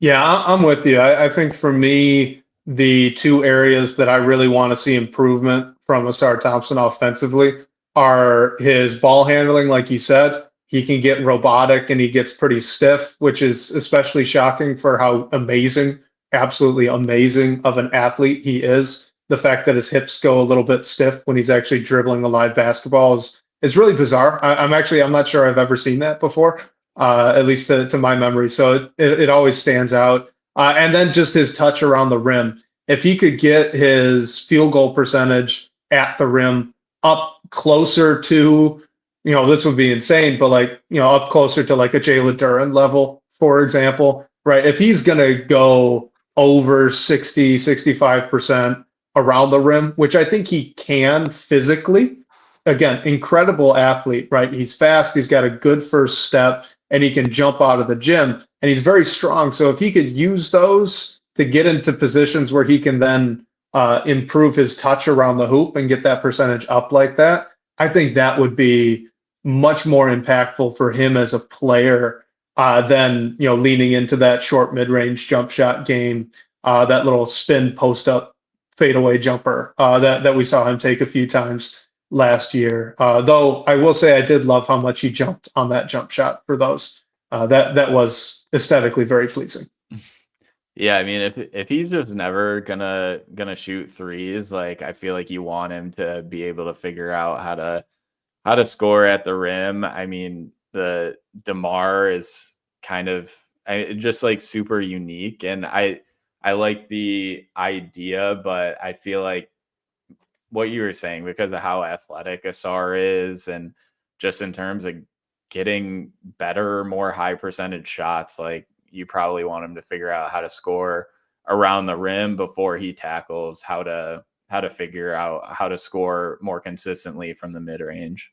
Yeah, I'm with you. I think for me, the two areas that I really want to see improvement from Ausar Thompson offensively are his ball handling. Like you said, he can get robotic and he gets pretty stiff, which is especially shocking for how amazing, absolutely amazing of an athlete he is. The fact that his hips go a little bit stiff when he's actually dribbling a live basketball is really bizarre. I'm not sure I've ever seen that before, at least to my memory. So it always stands out. And then just his touch around the rim. If he could get his field goal percentage at the rim up closer to, this would be insane, but like, up closer to like a Jalen Duren level, for example, right? If he's going to go over 60, 65% around the rim, which I think he can physically, again, incredible athlete, right? He's fast, he's got a good first step, and he can jump out of the gym, and he's very strong. So if he could use those to get into positions where he can then improve his touch around the hoop and get that percentage up like that, I think that would be much more impactful for him as a player than leaning into that short mid-range jump shot game, that little spin post up fadeaway jumper that we saw him take a few times last year. Though I will say I did love how much he jumped on that jump shot for those. That was aesthetically very pleasing. Yeah, I mean, if he's just never gonna shoot threes, like I feel like you want him to be able to figure out how to score at the rim. I mean, the DeMar is kind of just like super unique, and I like the idea, but I feel like what you were saying, because of how athletic Ausar is, and just in terms of getting better, more high percentage shots, like you probably want him to figure out how to score around the rim before he tackles, how to figure out how to score more consistently from the mid range.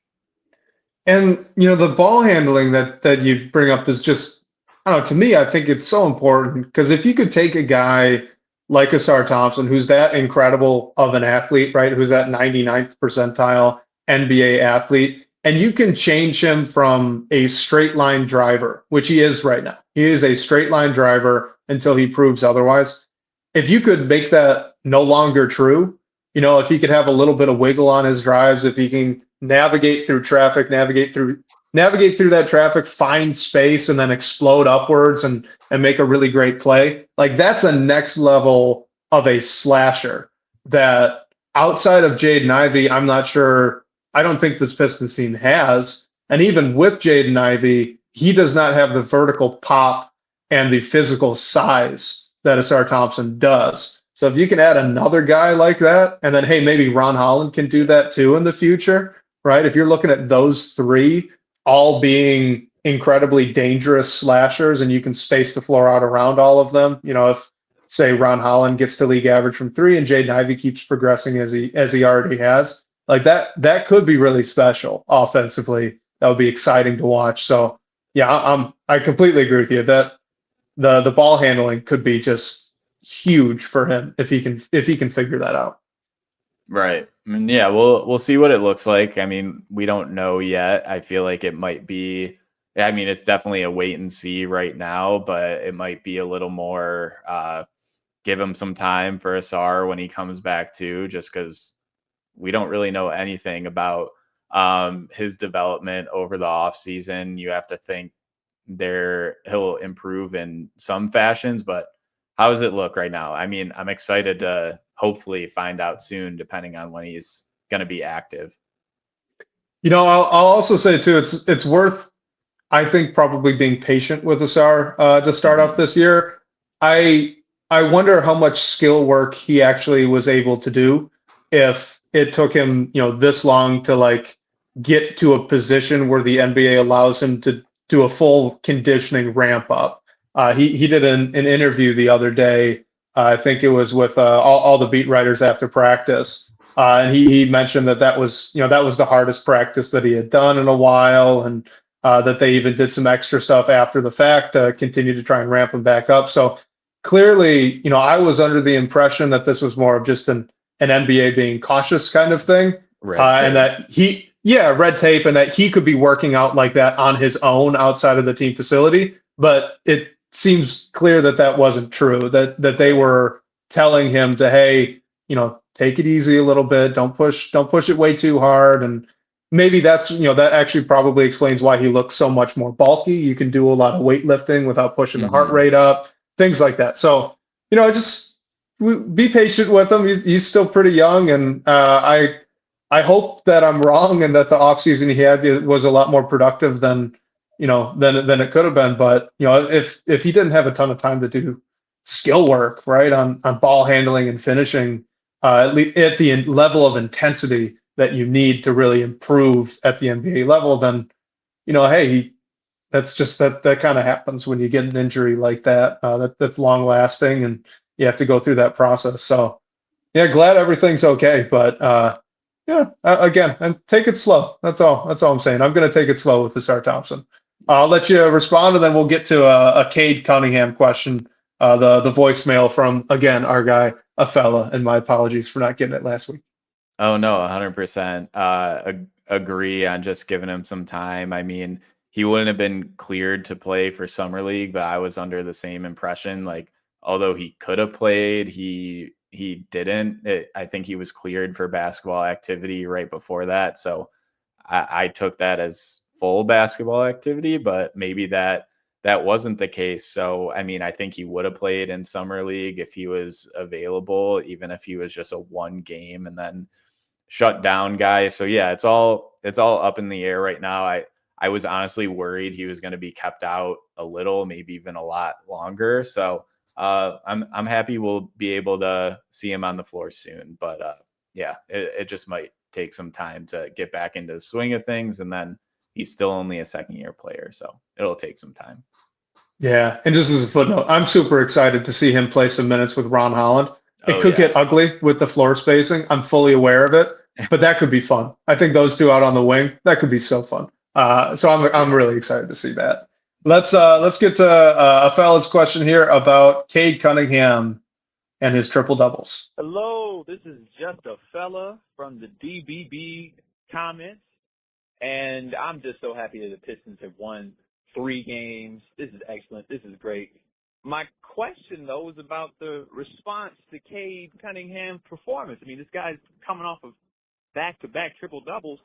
And the ball handling that you bring up is just, I don't know, to me, I think it's so important, because if you could take a guy like Ausar Thompson, who's that incredible of an athlete, right? Who's that 99th percentile NBA athlete, and you can change him from a straight line driver, which he is right now. He is a straight line driver until he proves otherwise. If you could make that no longer true, if he could have a little bit of wiggle on his drives, if he can navigate through traffic, navigate through that traffic, find space, and then explode upwards and make a really great play. Like, that's a next level of a slasher that outside of Jaden Ivey, I'm not sure. I don't think this Pistons team has. And even with Jaden Ivey, he does not have the vertical pop and the physical size that Ausar Thompson does. So if you can add another guy like that, and then, hey, maybe Ron Holland can do that too in the future, right? If you're looking at those three all being incredibly dangerous slashers, and you can space the floor out around all of them, if, say, Ron Holland gets to league average from three and Jaden Ivey keeps progressing as he already has, like that could be really special offensively. That would be exciting to watch. So yeah, I completely agree with you that the ball handling could be just huge for him if he can figure that out. Right. I mean, yeah, we'll see what it looks like. I mean, we don't know yet. I feel like it might be, I mean, it's definitely a wait and see right now, but it might be a little more, give him some time for Ausar when he comes back too, just because we don't really know anything about his development over the off season. You have to think he'll improve in some fashions, but how does it look right now? I mean, I'm excited to hopefully find out soon, depending on when he's going to be active. I'll also say too, it's worth, I think, probably being patient with Ausar to start off this year. I wonder how much skill work he actually was able to do, if it took him, this long to like get to a position where the NBA allows him to do a full conditioning ramp up. He did an interview the other day. I think it was with all the beat writers after practice. And he mentioned that was the hardest practice that he had done in a while, and that they even did some extra stuff after the fact to continue to try and ramp him back up. So clearly, I was under the impression that this was more of just an NBA being cautious kind of thing. And that red tape, and that he could be working out like that on his own outside of the team facility. But it seems clear that wasn't true, that they were telling him to, hey, take it easy a little bit. Don't push it way too hard. And maybe that's, that actually probably explains why he looks so much more bulky. You can do a lot of weightlifting without pushing the heart rate up, things like that. So, just be patient with him. He's still pretty young. And I hope that I'm wrong, and that the offseason he had was a lot more productive than it could have been. But, if he didn't have a ton of time to do skill work, right, on ball handling and finishing, at the level of intensity that you need to really improve at the NBA level, then, hey, that's just that kind of happens when you get an injury like that. That's long lasting, and you have to go through that process. So yeah, glad everything's okay. But again, and take it slow. That's all I'm saying. I'm going to take it slow with Ausar Thompson. I'll let you respond, and then we'll get to a Cade Cunningham question. The voicemail from, again, our guy, a fella, and my apologies for not getting it last week. Oh, no, 100%. Agree on just giving him some time. I mean, he wouldn't have been cleared to play for Summer League, but I was under the same impression. Like, although he could have played, he didn't. I think he was cleared for basketball activity right before that. So I took that as full basketball activity, but maybe that wasn't the case. So, I mean, I think he would have played in Summer League if he was available, even if he was just a one game and then shut down guy. So yeah, it's all up in the air right now. I was honestly worried he was going to be kept out a little, maybe even a lot longer. So I'm happy we'll be able to see him on the floor soon. But yeah, it just might take some time to get back into the swing of things. And then he's still only a second-year player, so it'll take some time. Yeah, and just as a footnote, I'm super excited to see him play some minutes with Ron Holland. It could get ugly with the floor spacing. I'm fully aware of it, but that could be fun. I think those two out on the wing, that could be so fun. So I'm really excited to see that. Let's get to a fella's question here about Cade Cunningham and his triple doubles. Hello, this is just a fella from the DBB comments, and I'm just so happy that the Pistons have won 3 games. This is excellent. This is great. My question, though, is about the response to Cade Cunningham's performance. I mean, this guy's coming off of back-to-back triple-doubles,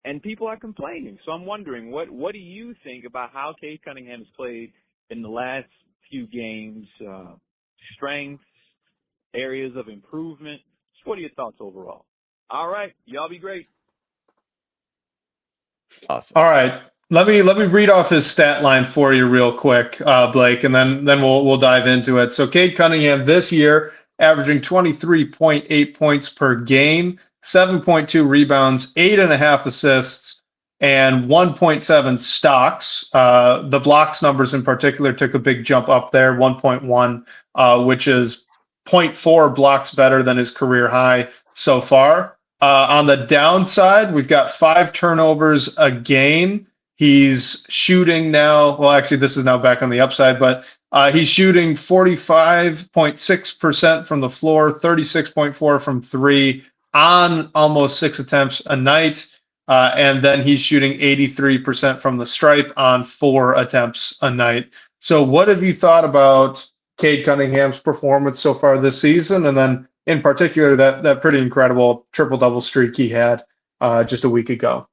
and people are complaining. So I'm wondering, what do you think about how Cade Cunningham has played in the last few games, strengths, areas of improvement? Just what are your thoughts overall? All right. Y'all be great. Awesome. All right. Let me read off his stat line for you real quick, Blake, and then we'll dive into it. So Cade Cunningham this year averaging 23.8 points per game, 7.2 rebounds, 8.5 assists, and 1.7 stocks. The blocks numbers in particular took a big jump up there, 1.1, which is 0.4 blocks better than his career high so far. On the downside, we've got 5 turnovers a game. He's shooting now. Well, actually, this is now back on the upside, but he's shooting 45.6% from the floor, 36.4 from 3 on almost 6 attempts a night. And then he's shooting 83% from the stripe on 4 attempts a night. So what have you thought about Cade Cunningham's performance so far this season? And then in particular, that pretty incredible triple-double streak he had just a week ago.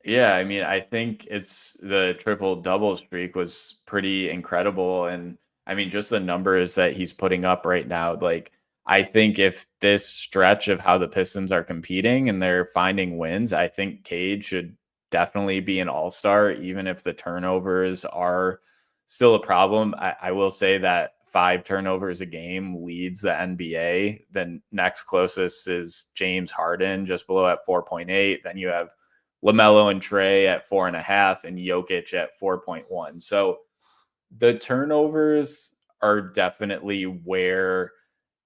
Yeah, I mean, I think it's the triple-double streak was pretty incredible. And I mean, just the numbers that he's putting up right now, like, I think if this stretch of how the Pistons are competing and they're finding wins, I think Cade should definitely be an all-star, even if the turnovers are still a problem. I will say that 5 turnovers a game leads the NBA. The next closest is James Harden, just below at 4.8. Then you have LaMelo and Trey at 4.5 and Jokic at 4.1. So the turnovers are definitely where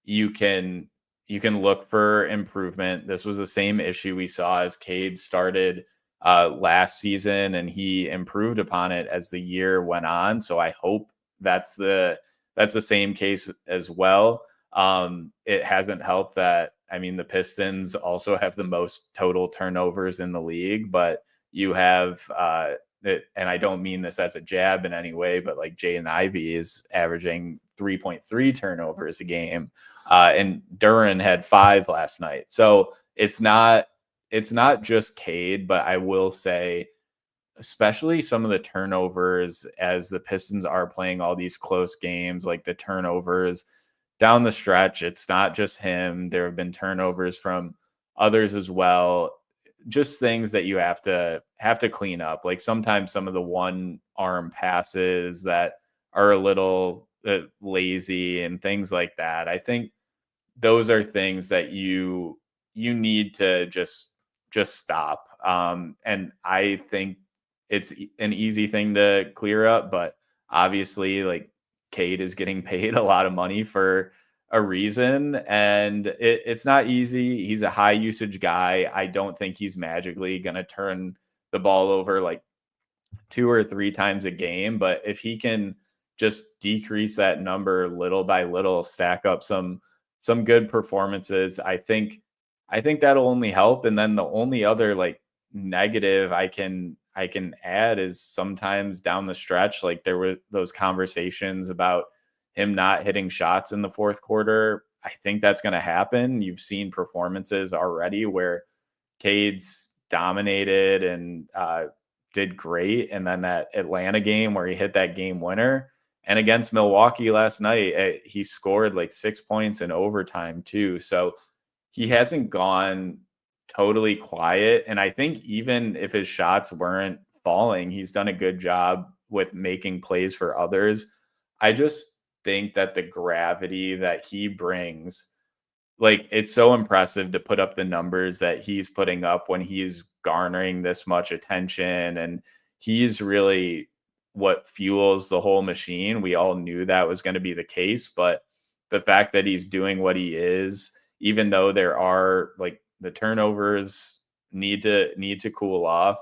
you can look for improvement. This was the same issue we saw as Cade started last season, and he improved upon it as the year went on. So I hope that's the same case as well. It hasn't helped that, I mean, the Pistons also have the most total turnovers in the league, but you have, and I don't mean this as a jab in any way, but like Jaden Ivey is averaging 3.3 turnovers a game, and Duran had 5 last night. So it's not just Cade, but I will say, especially some of the turnovers as the Pistons are playing all these close games, like the turnovers down the stretch, it's not just him. There have been turnovers from others as well. Just things that you have to clean up. Like sometimes some of the one arm passes that are a little lazy and things like that. I think those are things that you need to just stop. And I think it's an easy thing to clear up, but obviously, like, Cade is getting paid a lot of money for a reason, and it's not easy. He's a high usage guy. I don't think he's magically going to turn the ball over like 2 or 3 times a game, but if he can just decrease that number little by little, stack up some good performances, I think that'll only help. And then the only other like negative I can add is sometimes down the stretch, like there were those conversations about him not hitting shots in the fourth quarter. I think that's going to happen. You've seen performances already where Cade's dominated and did great. And then that Atlanta game where he hit that game winner, and against Milwaukee last night, he scored like 6 points in overtime too. So he hasn't gone totally quiet. And I think even if his shots weren't falling. He's done a good job with making plays for others. I just think that the gravity that he brings, like, it's so impressive to put up the numbers that he's putting up when he's garnering this much attention. And he's really what fuels the whole machine. We all knew that was going to be the case, but the fact that he's doing what he is, even though there are like the turnovers need to cool off,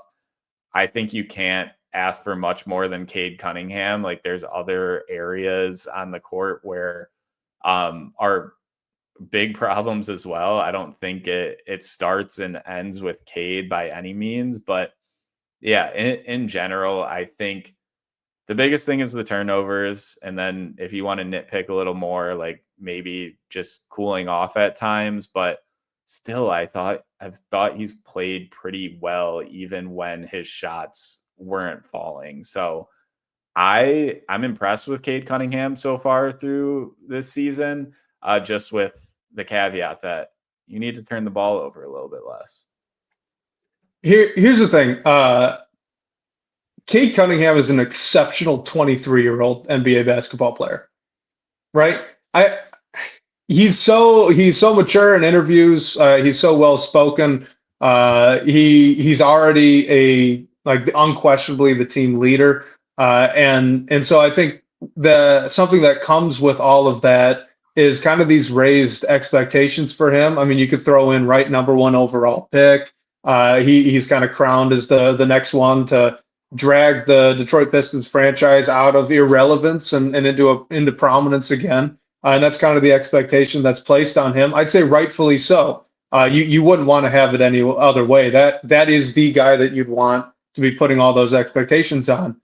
I think you can't ask for much more than Cade Cunningham. Like, there's other areas on the court where are big problems as well. I don't think it starts and ends with Cade by any means, but yeah, in general, I think the biggest thing is the turnovers. And then if you want to nitpick a little more, like maybe just cooling off at times, but still, I've thought he's played pretty well, even when his shots weren't falling. So I'm impressed with Cade Cunningham so far through this season, just with the caveat that you need to turn the ball over a little bit less. Here's the thing. Cade Cunningham is an exceptional 23-year-old NBA basketball player, right? He's so mature in interviews. He's so well spoken. He's already unquestionably the team leader. And so I think something that comes with all of that is kind of these raised expectations for him. I mean, you could throw in number 1 overall pick. He's kind of crowned as the next one to drag the Detroit Pistons franchise out of irrelevance and into prominence again. And that's kind of the expectation that's placed on him. I'd say rightfully so. You wouldn't want to have it any other way. That is the guy that you'd want to be putting all those expectations on.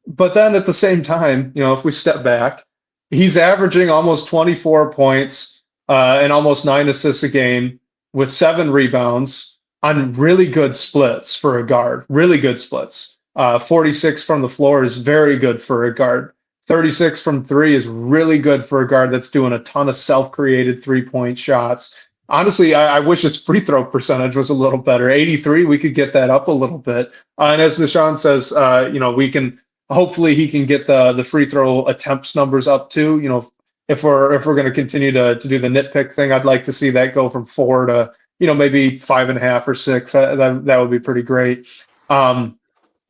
But then at the same time, if we step back, he's averaging almost 24 points and almost 9 assists a game with 7 rebounds on really good splits for a guard. Really good splits. 46 from the floor is very good for a guard. 36 from 3 is really good for a guard that's doing a ton of self-created three-point shots. Honestly, I wish his free throw percentage was a little better. 83, we could get that up a little bit. And as Nishan says, we can hopefully he can get the free throw attempts numbers up too. If we're going to continue to do the nitpick thing, I'd like to see that go from 4 to maybe 5.5 or 6. That would be pretty great. But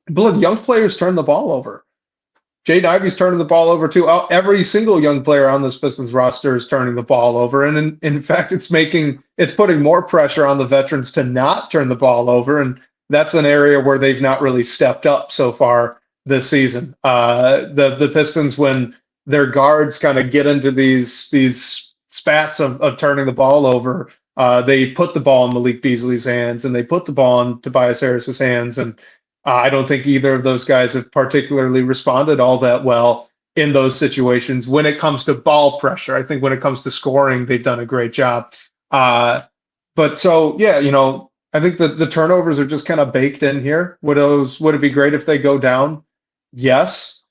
look, young players turn the ball over. Jaden Ivey's turning the ball over too. Every single young player on this Pistons roster is turning the ball over, and in fact, it's putting more pressure on the veterans to not turn the ball over, and that's an area where they've not really stepped up so far this season. The Pistons, when their guards kind of get into these spats of turning the ball over, they put the ball in Malik Beasley's hands, and they put the ball in Tobias Harris's hands, and I don't think either of those guys have particularly responded all that well in those situations when it comes to ball pressure. I think when it comes to scoring, they've done a great job. But so, yeah, I think that the turnovers are just kind of baked in here. Would it be great if they go down? Yes.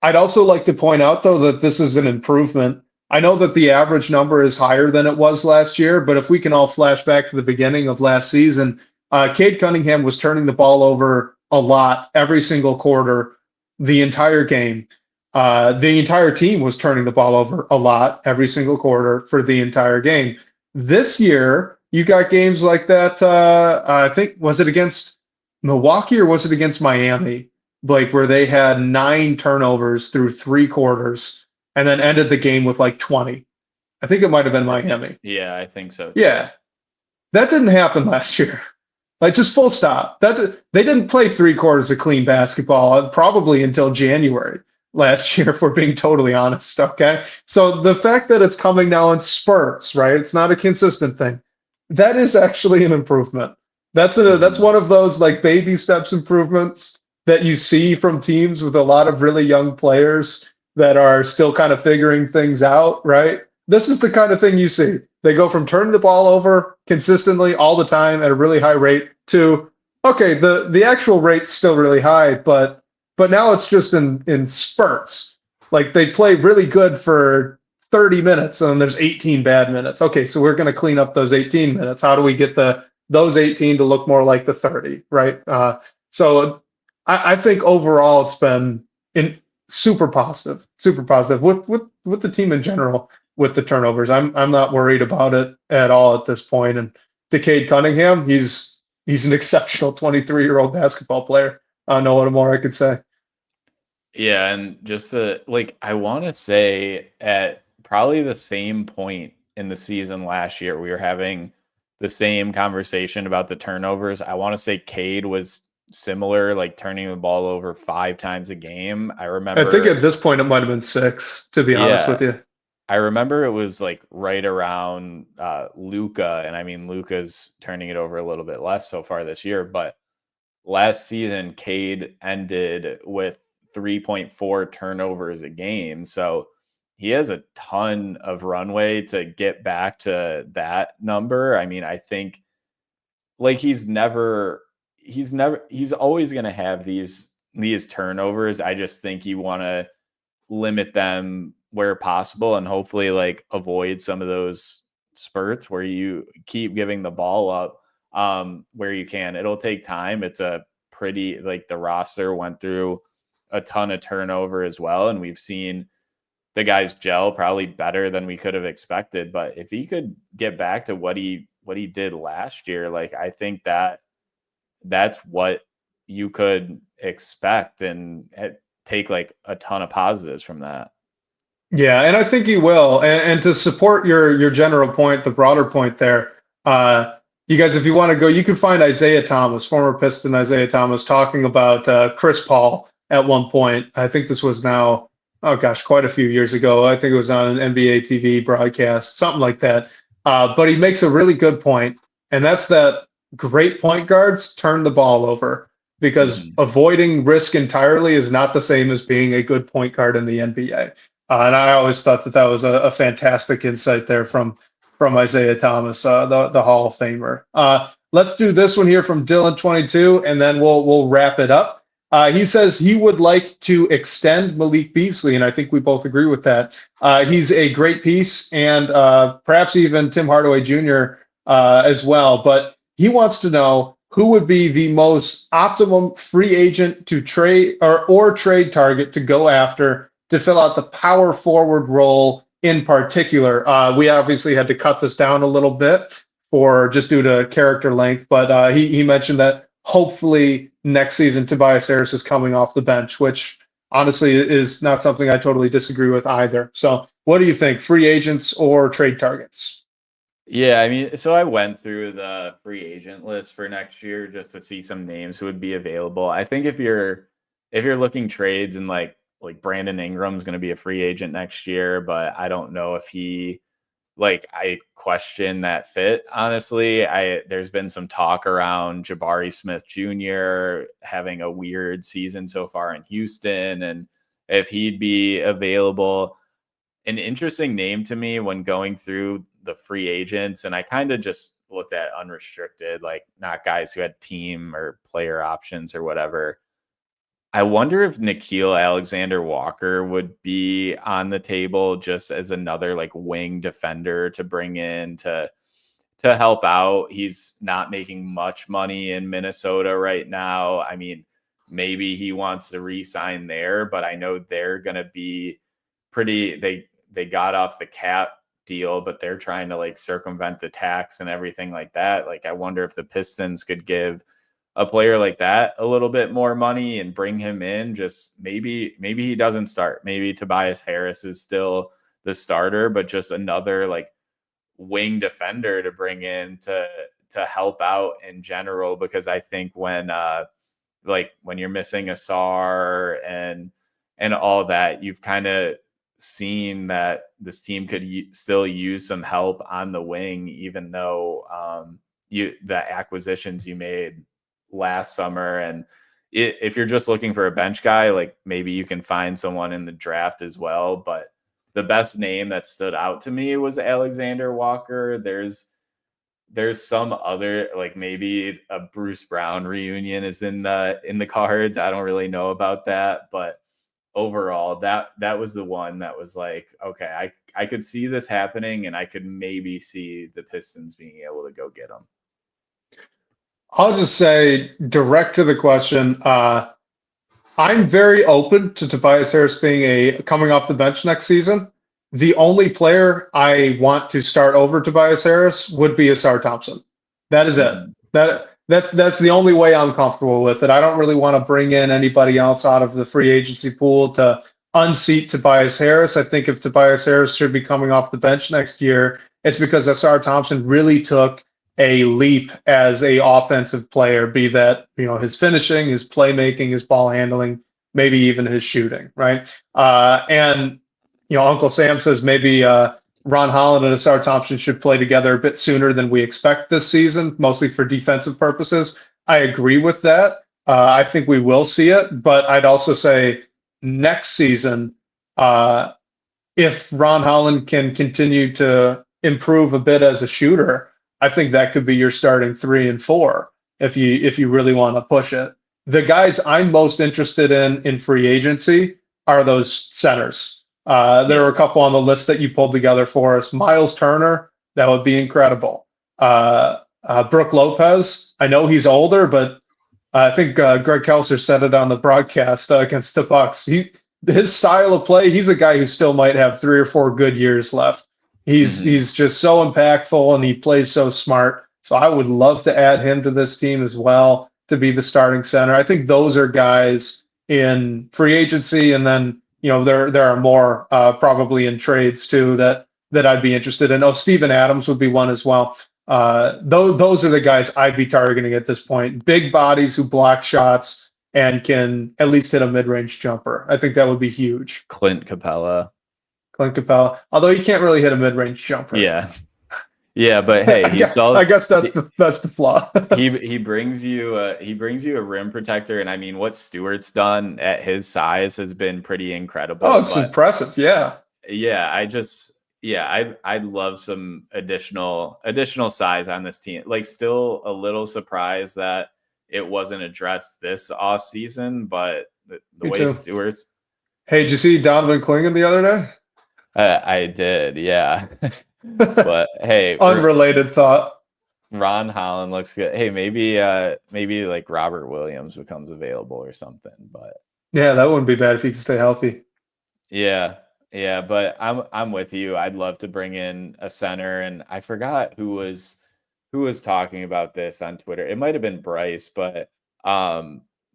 I'd also like to point out, though, that this is an improvement. I know that the average number is higher than it was last year, but if we can all flash back to the beginning of last season, Cade Cunningham was turning the ball over a lot every single quarter, the entire game. The entire team was turning the ball over a lot every single quarter for the entire game. This year, you got games like that. I think, was it against Milwaukee or was it against Miami, Blake, where they had 9 turnovers through 3 quarters and then ended the game with 20. I think it might have been Miami. Yeah, I think so too. Yeah. That didn't happen last year. Just full stop. They didn't play 3 quarters of clean basketball probably until January last year, if we're being totally honest. Okay. So the fact that it's coming now in spurts, right? It's not a consistent thing. That is actually an improvement. That's one of those baby steps improvements that you see from teams with a lot of really young players that are still kind of figuring things out, right? This is the kind of thing you see. They go from turning the ball over consistently all the time at a really high rate to, okay, the actual rate's still really high, but now it's just in spurts. They play really good for 30 minutes and then there's 18 bad minutes. Okay, so we're going to clean up those 18 minutes. How do we get those 18 to look more like the 30, right? So I think overall it's been super positive with the team in general with the turnovers. I'm not worried about it at all at this point. And to Cade Cunningham, he's an exceptional 23-year-old basketball player. I don't know what more I could say. Yeah, and just I want to say at probably the same point in the season last year, we were having the same conversation about the turnovers. I want to say Cade was similar, like turning the ball over 5 times a game. I I think remember, at this point it might have been 6, to be honest with you. I remember it was like right around Luka, and I mean Luka's turning it over a little bit less so far this year, but last season Cade ended with 3.4 turnovers a game. So he has a ton of runway to get back to that number. I mean, I think like he's always going to have these turnovers. I just think you want to limit them where possible and hopefully like avoid some of those spurts where you keep giving the ball up where you can. It'll take time. It's a pretty, like, the roster went through a ton of turnover as well, and we've seen the guys gel probably better than we could have expected. But if he could get back to what he did last year, like, I think that's what you could expect and take like a ton of positives from that. Yeah, and I think he will. And to support your general point, the broader point there, you guys, if you want to go, you can find Isaiah Thomas, former Piston Isaiah Thomas, talking about Chris Paul at one point. I think this was now, oh gosh, quite a few years ago. I think it was on an NBA TV broadcast, something like that. But he makes a really good point, and that's that great point guards turn the ball over because avoiding risk entirely is not the same as being a good point guard in the NBA. And I always thought that was a fantastic insight there from Isaiah Thomas, the Hall of Famer. Let's do this one here from Dylan22, and then we'll wrap it up. He says he would like to extend Malik Beasley, and I think we both agree with that. He's a great piece, and perhaps even Tim Hardaway Jr. As well. But he wants to know who would be the most optimum free agent to trade or trade target to go after to fill out the power forward role in particular. We obviously had to cut this down a little bit for just due to character length, but he mentioned that hopefully next season Tobias Harris is coming off the bench, which honestly is not something I totally disagree with either. So what do you think, free agents or trade targets? Yeah, I mean, so I went through the free agent list for next year just to see some names who would be available. I think if you're looking trades and like Brandon Ingram's going to be a free agent next year, but I don't know if I question that fit. Honestly, there's been some talk around Jabari Smith Jr. having a weird season so far in Houston, and if he'd be available. An interesting name to me when going through the free agents, and I kind of just looked at unrestricted, like not guys who had team or player options or whatever. I wonder if Nickeil Alexander-Walker would be on the table just as another like wing defender to bring in to help out. He's not making much money in Minnesota right now. I mean, maybe he wants to re-sign there, but I know they're going to be they got off the cap deal, but they're trying to like circumvent the tax and everything like that. Like, I wonder if the Pistons could give a player like that a little bit more money and bring him in. Just maybe he doesn't start. Maybe Tobias Harris is still the starter, but just another like wing defender to bring in to help out in general. Because I think when you're missing Ausar and all that, you've kind of seen that this team could still use some help on the wing, even though the acquisitions you made last summer. And if you're just looking for a bench guy, like maybe you can find someone in the draft as well. But the best name that stood out to me was Alexander Walker. There's some other, like maybe a Bruce Brown reunion is in the cards. I don't really know about that, but overall that was the one that was like, okay, I could see this happening, and I could maybe see the Pistons being able to go get him. I'll just say, direct to the question, I'm very open to Tobias Harris being coming off the bench next season. The only player I want to start over Tobias Harris would be Ausar Thompson. That is it. Mhm. That's the only way I'm comfortable with it. I don't really want to bring in anybody else out of the free agency pool to unseat Tobias Harris. I think if Tobias Harris should be coming off the bench next year, it's because Ausar Thompson really took a leap as a offensive player, be that, his finishing, his playmaking, his ball handling, maybe even his shooting, right? And Uncle Sam says maybe Ron Holland and Ausar Thompson should play together a bit sooner than we expect this season, mostly for defensive purposes. I agree with that. I think we will see it, but I'd also say next season, if Ron Holland can continue to improve a bit as a shooter, I think that could be your starting 3 and 4 if you really want to push it. The guys I'm most interested in free agency are those centers. There are a couple on the list that you pulled together for us. Miles Turner, that would be incredible. Brook Lopez, I know he's older, but I think Greg Kelser said it on the broadcast against the Bucks. His style of play, he's a guy who still might have 3 or 4 good years left. He's just so impactful and he plays so smart. So I would love to add him to this team as well to be the starting center. I think those are guys in free agency, and then there are more probably in trades too that I'd be interested in. Oh, Steven Adams would be one as well. Those are the guys I'd be targeting at this point. Big bodies who block shots and can at least hit a mid-range jumper. I think that would be huge. Clint Capella, although he can't really hit a mid-range jumper. Yeah, but hey, I guess that's the flaw. he brings you a rim protector, and I mean, what Stewart's done at his size has been pretty incredible. Oh, it's impressive. Yeah, I'd love some additional size on this team. Like, still a little surprised that it wasn't addressed this off season, but the way too. Stewart's. Hey, did you see Donovan Clingan the other day? I did, yeah. But hey, unrelated thought. Ron Holland looks good. Hey, maybe like Robert Williams becomes available or something. But yeah, that wouldn't be bad if he could stay healthy. Yeah, but I'm with you. I'd love to bring in a center, and I forgot who was talking about this on Twitter. It might have been Bryce, but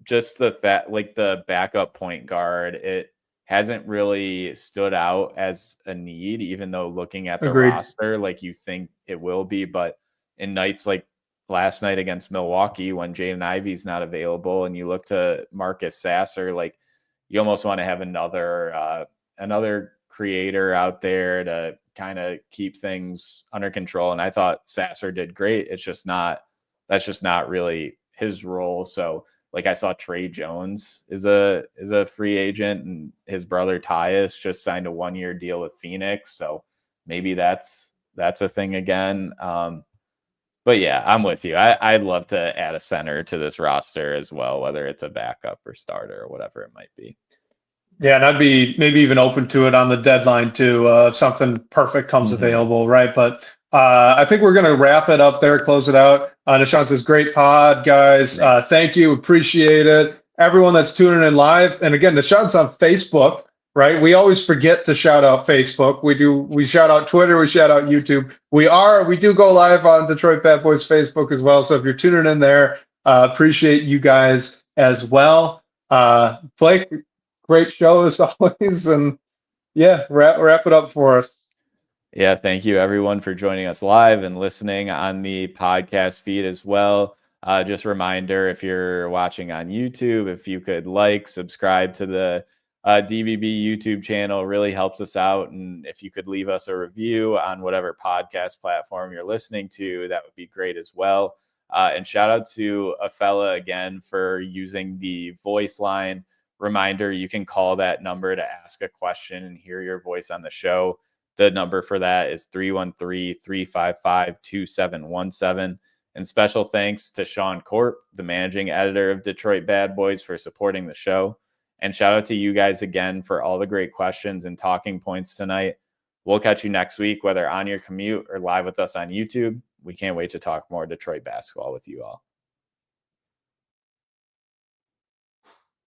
just the fact, like, the backup point guard, it hasn't really stood out as a need, even though looking at the roster, like, you think it will be. But in nights like last night against Milwaukee, when Jaden Ivey's not available and you look to Marcus Sasser, like, you almost want to have another creator out there to kind of keep things under control. And I thought Sasser did great. That's just not really his role. So, like, I saw Trey Jones is a free agent, and his brother Tyus just signed a 1-year deal with Phoenix. So maybe that's a thing again. But yeah, I'm with you. I'd love to add a center to this roster as well, whether it's a backup or starter or whatever it might be. Yeah, and I'd be maybe even open to it on the deadline too. If something perfect comes available, right? But I think we're going to wrap it up there, close it out. Nishan says, great pod, guys. Thank you. Appreciate it. Everyone that's tuning in live. And again, Nishan's on Facebook, right? We always forget to shout out Facebook. We shout out Twitter. We shout out YouTube. We do go live on Detroit Bad Boys Facebook as well. So if you're tuning in there, appreciate you guys as well. Blake, great show as always. And yeah, wrap it up for us. Yeah, thank you everyone for joining us live and listening on the podcast feed as well. Just a reminder, if you're watching on YouTube, if you could subscribe to the DVB YouTube channel, really helps us out. And if you could leave us a review on whatever podcast platform you're listening to, that would be great as well. And shout out to a fella again for using the voice line. Reminder, you can call that number to ask a question and hear your voice on the show. The number for that is 313-355-2717. And special thanks to Sean Corp, the managing editor of Detroit Bad Boys, for supporting the show. And shout out to you guys again for all the great questions and talking points tonight. We'll catch you next week, whether on your commute or live with us on YouTube. We can't wait to talk more Detroit basketball with you all.